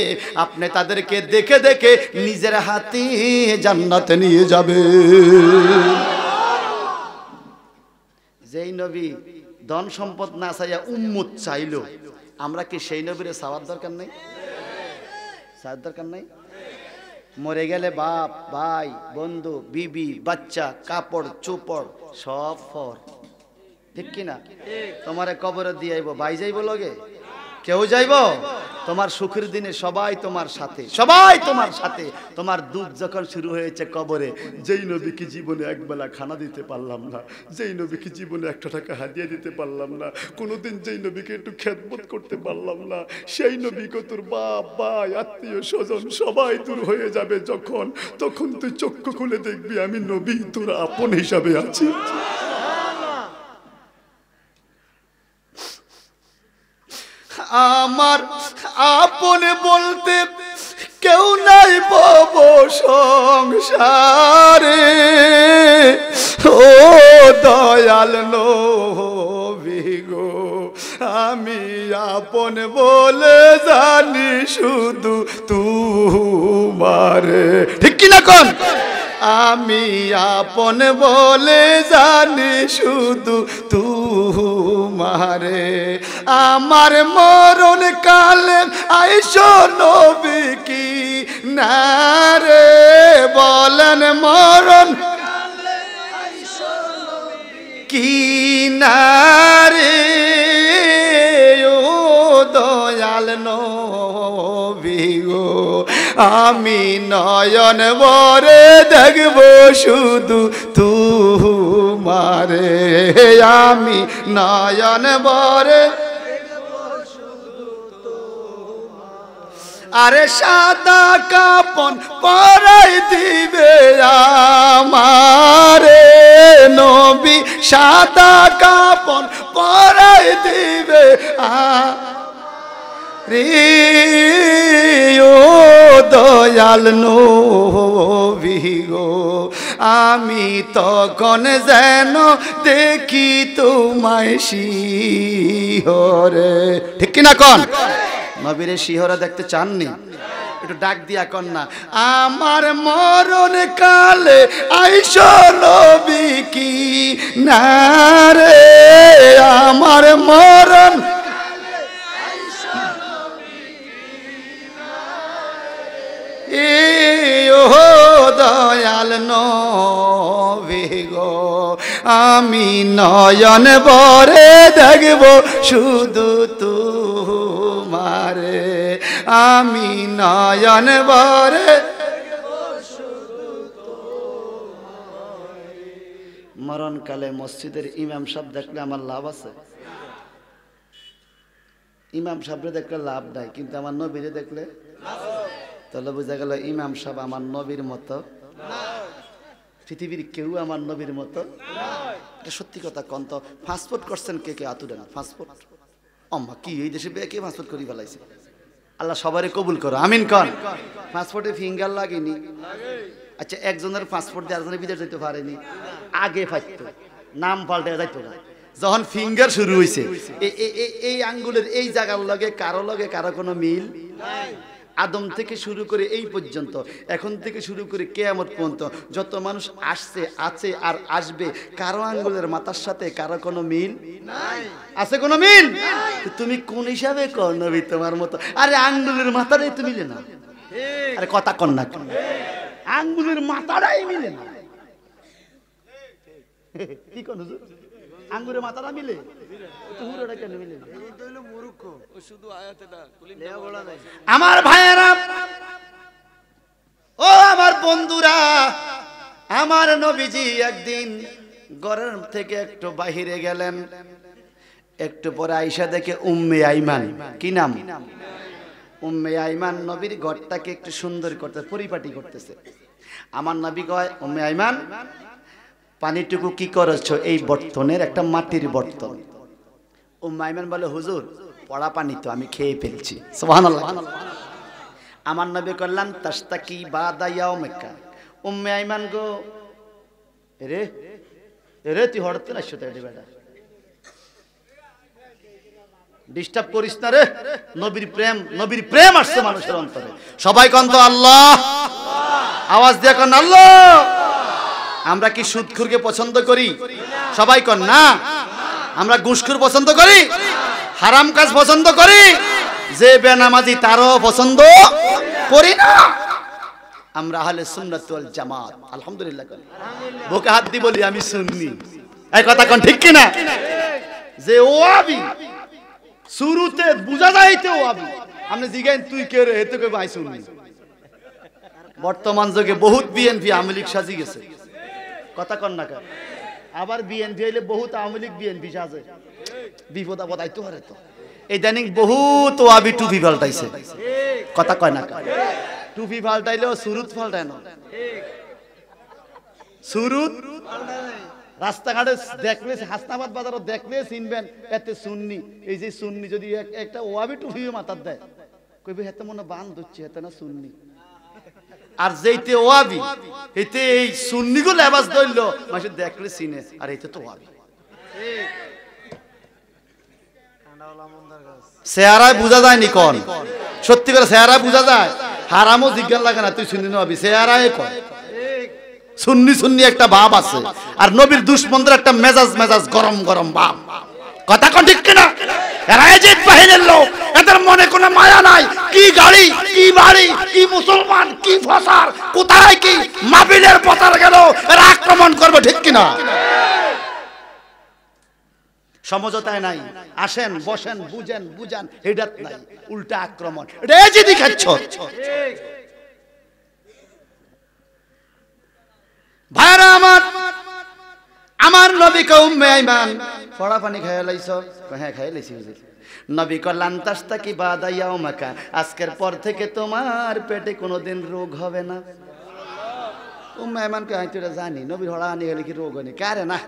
[SPEAKER 1] আপনি তাদেরকে দেখে দেখে নিজের হাতে জান্নাতে নিয়ে যাবে। যেই নবী ধন সম্পদ না চাইয়া উম্মত চাইলো, আমরা কি সেই নবীর চাওয়ার দরকার নেই? চাওয়ার দরকার নেই? মরে গেলে বাপ ভাই বন্ধু বিবি বাচ্চা কাপড় চোপড় সব ফর, ঠিক কিনা? তোমারে কবরে দিয়ে আইব, ভাই যাইব লগে? কেউ যাইব? তোমার সুখের দিনে সবাই তোমার সাথে, সবাই তোমার সাথে। তোমার দুঃখ যখন শুরু হয়েছে কবরে, যেই নবীকে জীবনে একবেলা খানা দিতে পারলাম না, যেই নবীকে জীবনে 1 টাকা হাদিয়া দিতে পারলাম না, কোনোদিন যেই নবীকে একটু খেদমত করতে পারলাম না, সেই নবীকে তোর বাপ ভাই আত্মীয় স্বজন সবাই দূর হয়ে যাবে যখন, তখন তুই চক্ষু খুলে দেখবি আমি নবী তোর আপন হিসাবে আছি। আমার আপন বলতে কেউ নাই ভব সংসারে, ও দয়াল নবী গো, আমি আপন বলে জানি শুধু তোমারে। ঠিক কিনা কোন? আমি আপন বলে জানি শুধু তোমারে। আমার মরণ কালে আইসো নবী কি না রে, বলেন মরণ কালে আইসো নবী কি না রে, ও দয়াল নবী গো, আমি নয়ন ভরে দেখব শুধু তোমারে, আমি নয়ন ভরে আরে সাদা কাপন পরাই দিবে আমারে নবী, সাদা কাপন পরাই দিবে রে, ও দয়াল নবী গো, আমি তখন যেন দেখি তোমায় শিহরে। ঠিক কিনা কোন? নবীরে শিহরে দেখতে চাননি? একটু ডাক দিয়া কন না, আমার মরণ কালে আইসো নবী কি না রে, আমার মরণ ও দয়াল নবী গো, আমি নয়ন ভরে দেখব শুধু তোমারে, আমি নয়ন ভরে। মরণকালে মসজিদের ইমাম সাহেব দেখলে আমার লাভ আছে? ইমাম সাহেবরে দেখলে লাভ নাই, কিন্তু আমার নবীরে দেখলে তাহলে বোঝা গেল ইমাম সাহেব আমার নবীর মতো, পৃথিবীর কেউ আমার নবীর মতো। এটা সত্যি কথা কন তো। পাসপোর্ট করছেন কে কে? আতুরে না পাসপোর্ট। অম্মা কি এই দেশে কে পাসপোর্ট করি ফেলাইছে? আল্লাহ সবারই কবুল করো, আমিন কন। পাসপোর্টে ফিঙ্গার লাগেনি? আচ্ছা, একজনের পাসপোর্ট দিয়ে আরেকজনের বিদেশ যেতে পারেনি? আগে পাইতো, নাম পাল্টে যাইতো না। যখন ফিঙ্গার শুরু হয়েছে, এই আঙ্গুলের এই জায়গার লগে কারো কোনো মিল নাই। আদম থেকে শুরু করে এই পর্যন্ত, এখন থেকে শুরু করে কিয়ামত পর্যন্ত যত মানুষ আসছে, আছে আর আসবে, কারো আঙ্গুলের মাথার সাথে কারো কোনো মিল নাই। আছে কোনো মিল? তুমি কোন হিসাবে কর নবী তোমার মতো? আরে আঙ্গুলের মাথাটাই তো মিলে না। আরে কথা কন না, আঙ্গুলের মাথাটাই মিলে না। কি কোন হুজুর? আঙ্গুলের মাথাটা মিলে, পুরোটা কেন মিলে না? আমার ভাইয়েরা, ও আমার বন্ধুরা, আমার নবীজি একদিন ঘরের থেকে একটু বাহিরে গেলেন, একটু পরে আইসা দেখে উম্মে আইমান। কি নাম? উম্মে আইমান নবীর ঘরটাকে একটু সুন্দর করতে, পরিপাটি করতেছে। আমার নবী কয়, উম্মে আইমান পানিটুকু কি করেছো? এই বর্তনের একটা মাটির বর্তন। উম্মে আইমান বলে, হুজুর পড়া পানি তো আমি খেয়ে ফেলছি। সুবহানাল্লাহ। আমার নবী করলাম তাস্তাকি বাদা ইয়াউমিকা। উম্মে আইমান গো, রে রে তুই হঠাৎ না শুতে বেটা, ডিস্টার্ব করিস না রে। নবীর প্রেম আসছে মানুষের অন্তরে। সবাই কন তো আল্লাহ, আওয়াজ দিয়ে কন আল্লাহ। আমরা কি সুদখোরকে পছন্দ করি? সবাই কন না। আমরা ঘুষখোর পছন্দ করি? হারাম কাজ পছন্দ করি? যে বেনামাজি তারও পছন্দ করি না। আমরা আহলে সুন্নাত ওয়াল জামাত, আলহামদুলিল্লাহ। বুকে হাত দিয়ে বলি আমি সুন্নি। এই কথা কোন ঠিক কি না? যে ওয়াবি শুরুতে বুঝা যাইতে ওয়াবি, আপনি জিগাইন তুই কে রে এতে কই ভাই শুননি বর্তমান যুগে বহুত বিএনপি আওয়ামী লীগ সাজি গেছে কথা কন না কা আবার বিএনপি হইলে বহুত আওয়ামী লীগ বিএনপি সাজে বিপদ আপদ আইতো পারে তো এই দানিং বহুত ওয়াবি টুপি পাল্টাইছে কথা কয় না কা টুপি পাল্টাইলেও সুরুত পাল্টায় না সুরুত রাস্তাঘাটে দেখলে হাসনাবাদ বাজারও দেখলে চিনবেন এতে সুন্নি এই যে সুন্নি যদি একটা ওয়াবি টুপি মাথার দেয় কইবে হেতে মনে বান ধরছে হেতে না সুন্নি আর যেইতে ওয়াবি এতে এই সুন্নি গো লেবাস ধরল মানুষ দেখলে চিনে আর এইতে তো ওয়াবি চেহারায় বোঝা যায় নি কোন সত্যি করে চেহারায় বোঝা যায় হারামও জিজ্ঞাসা লাগে না তুই সুন্নি নবী চেহারায় কয় সুন্নি সুন্নি একটা ভাব আছে আর নবীর দুশমনদের একটা মেজাজ গরম গরম ভাব কথা কোন ঠিক কিনা এরা এজিদ বাহিনীর লোক এদের মনে কোনো মায়া নাই কি গাড়ি কি বাড়ি কি মুসলমান কি ফসার কোথায় কি মাবিলের পতার গেল এরা আক্রমণ করবে ঠিক কিনা সমঝোতায় নাই আসেন বসেন বুঝান হেডাত নাই উল্টা আক্রমণ এটা এজিদি খাচ্ছ ভাইরা আমার নবী কে উম্মে আইমান ফড়া পানি খাইয়া লাইছো হ্যাঁ খাইয়া লাইছি হুজুর নবী কল্যাণ তাস্তাকি বাদা ইয়াউমাকা আজকের পর থেকে তোমার পেটে কোনোদিন রোগ হবে না উম্মে আইমান কে আমি তো জানি নবীর হড়াহানি হলে কি রোগ হয়নি কারে না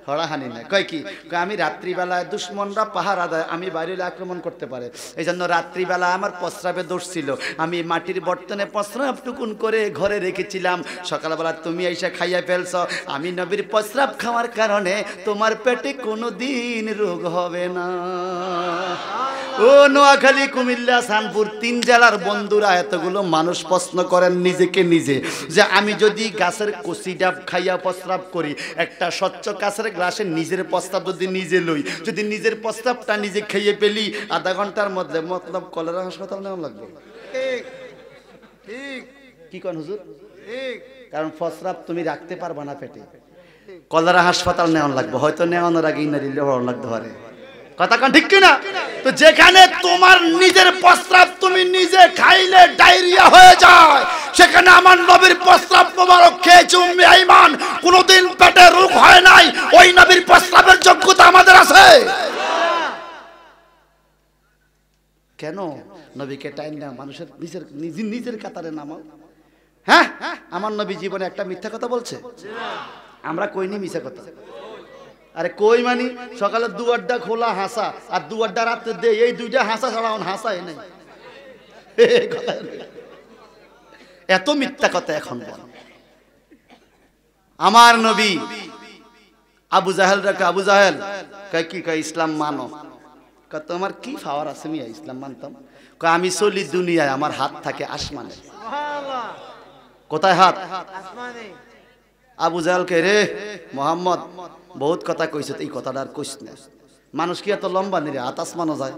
[SPEAKER 1] হড়াহানি না কয় কি আমি রাত্রিবেলায় দুশ্মনরা পাহারা দেয় আমি বাইরে আক্রমণ করতে পারে এই জন্য রাত্রিবেলা আমার প্রস্রাবে দোষ ছিল আমি মাটির বর্তনে প্রস্রাব টুকুন করে ঘরে রেখেছিলাম সকালবেলা তুমি এসে খাইয়া ফেলছ আমি নবীর প্রস্রাব খাওয়ার কারণে তোমার পেটে কোনোদিন রোগ হবে না ও নোয়াখালী কুমিল্লা শানপুর 3 জেলার বন্ধুরা এতগুলো মানুষ প্রশ্ন করেন নিজেকে নিজে যে আমি যদি গাছের কচি ডাব খাইয়া প্রস্রাব করি একটা স্বচ্ছ কাছের গ্লাসে নিজের প্রস্রাব যদি নিজে লই যদি নিজের প্রস্রাবটা নিজে খেয়ে ফেলি আধা ঘন্টার মধ্যে মতলব কলেরা হাসপাতাল নেওয়া লাগবে ঠিক কি কোন হুজুর ঠিক কারণ প্রস্রাব তুমি রাখতে পারবা না পেটে কলেরা হাসপাতাল নেওয়া লাগবে হয়তো নেওয়ানোর আগে ইনারিল ভালো লাগতে পারে কথা কান ঠিক কিনা তো যেখানে তোমার নিজের প্রস্রাব তুমি নিজে খাইলে ডায়রিয়া হয়ে যায় সেখানে আমার নবীর প্রস্রাব মোবারক খেয়েছে উম্মে আইমান কোনোদিন পেটে রোগ হয় নাই ওই নবীর প্রস্রাবের যোগ্যতা আমাদের আছে কেন নবীকে টাইম না মানুষের নিজের কাতারে নামাও হ্যাঁ আমার নবী জীবনে একটা মিথ্যা কথা বলছে আমরা কইনি মিথ্যা কথা আরে কই মানি সকালে দুয়ারটা খোলা হাসা আর দুয়ারটা রাতে দে এই দুইটা হাসা ছাড়া হাসাই নাই এত মিথ্যা কথা এখন বল আমার নবী আবু জাহেল কয় কি কয় ইসলাম মানো কয় তোমার কি পাওয়ার আছে মিয়া ইসলাম মানতাম কয় আমি চলি দুনিয়ায় আমার হাত থাকে আসমানে সুবহানাল্লাহ কোথায় হাত আসমানে আবু জাহেল কে রে মোহাম্মদ বহুত কথা কইছে এই কথাটা আর কইস না মানুষ কি এত লম্বা নিরে হাত আসমানও যায়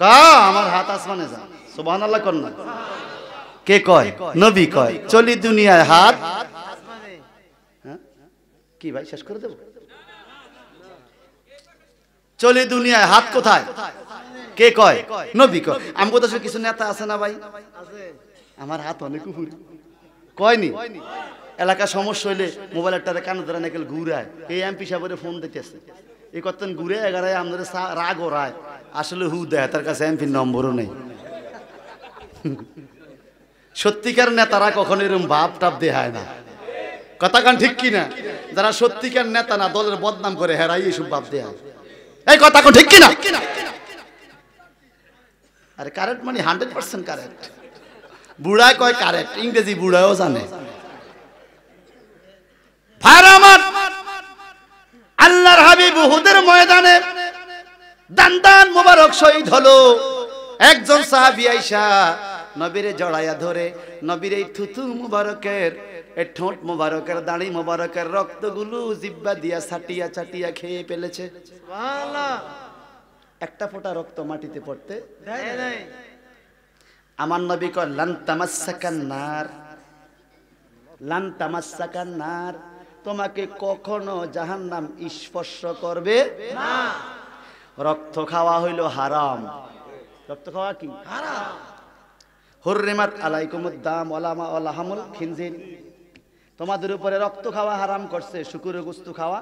[SPEAKER 1] কা আমার হাত আসমানে যায় সুবহানাল্লাহ কোন না কে কয় নবী কয় চলি দুনিয়ায় হাত আসমানে হ্যাঁ কি ভাই শেষ করে দেব চলি দুনিয়ায় হাত কোথায় কে কয় নবী কয় আমি কথা কিছু নেতা আছে না ভাই আছে আমার হাত অনেক উপরে কয়নি এলাকা সমস্যা হইলে মোবাইলের টারে কানে ধরে নাকেল ঘুরায় এই এমপি সাহেবের ফোন দিতেছে এই কতদিন ঘুরে এগারায় আমাদের রাগ ও রায় আসলে হু দেয় তার কাছে এমপির নম্বরও নেই সত্যিকার নেতারা কখনো এরকম ভাব টাপ দেখায় না কথা কান ঠিক কিনা যারা সত্যিকার নেতা না দলের বদনাম করে হেরাই এইসব ভাব দেয় এই কথা কোন ঠিক কিনা আরে কারেক্ট মানে 100% কারেক্ট বুড়ায় কয় কারেক্ট ইংরেজি বুড়ায়ও জানে আল্লাহর হাবিব উহুদের ময়দানে দান মোবারক শহীদ হলো একজন সাহাবী আয়েশা নবীরে জড়ায়া ধরে নবীর এই থুতু মোবারকের এই ঠোঁট মোবারকের দাড়ি মোবারকের রক্তগুলো জিহ্বা দিয়া ছাটিয়া খেয়ে ফেলেছে সুবহানাল্লাহ একটা ফোঁটা রক্ত মাটিতে পড়তে দেয় নাই আমার নবী কয় লান তামাসসাকান নার তোমাকে কখনো জাহান্নাম স্পর্শ করবে না রক্ত খাওয়া হইল হারাম রক্ত খাওয়া কি হারাম। হুররিমাত আলাইকুমুদ দাম ওয়া লাহামুল খিনজির, তোমাদের উপরে রক্ত খাওয়া হারাম করছে, শুকুরের গোশত খাওয়া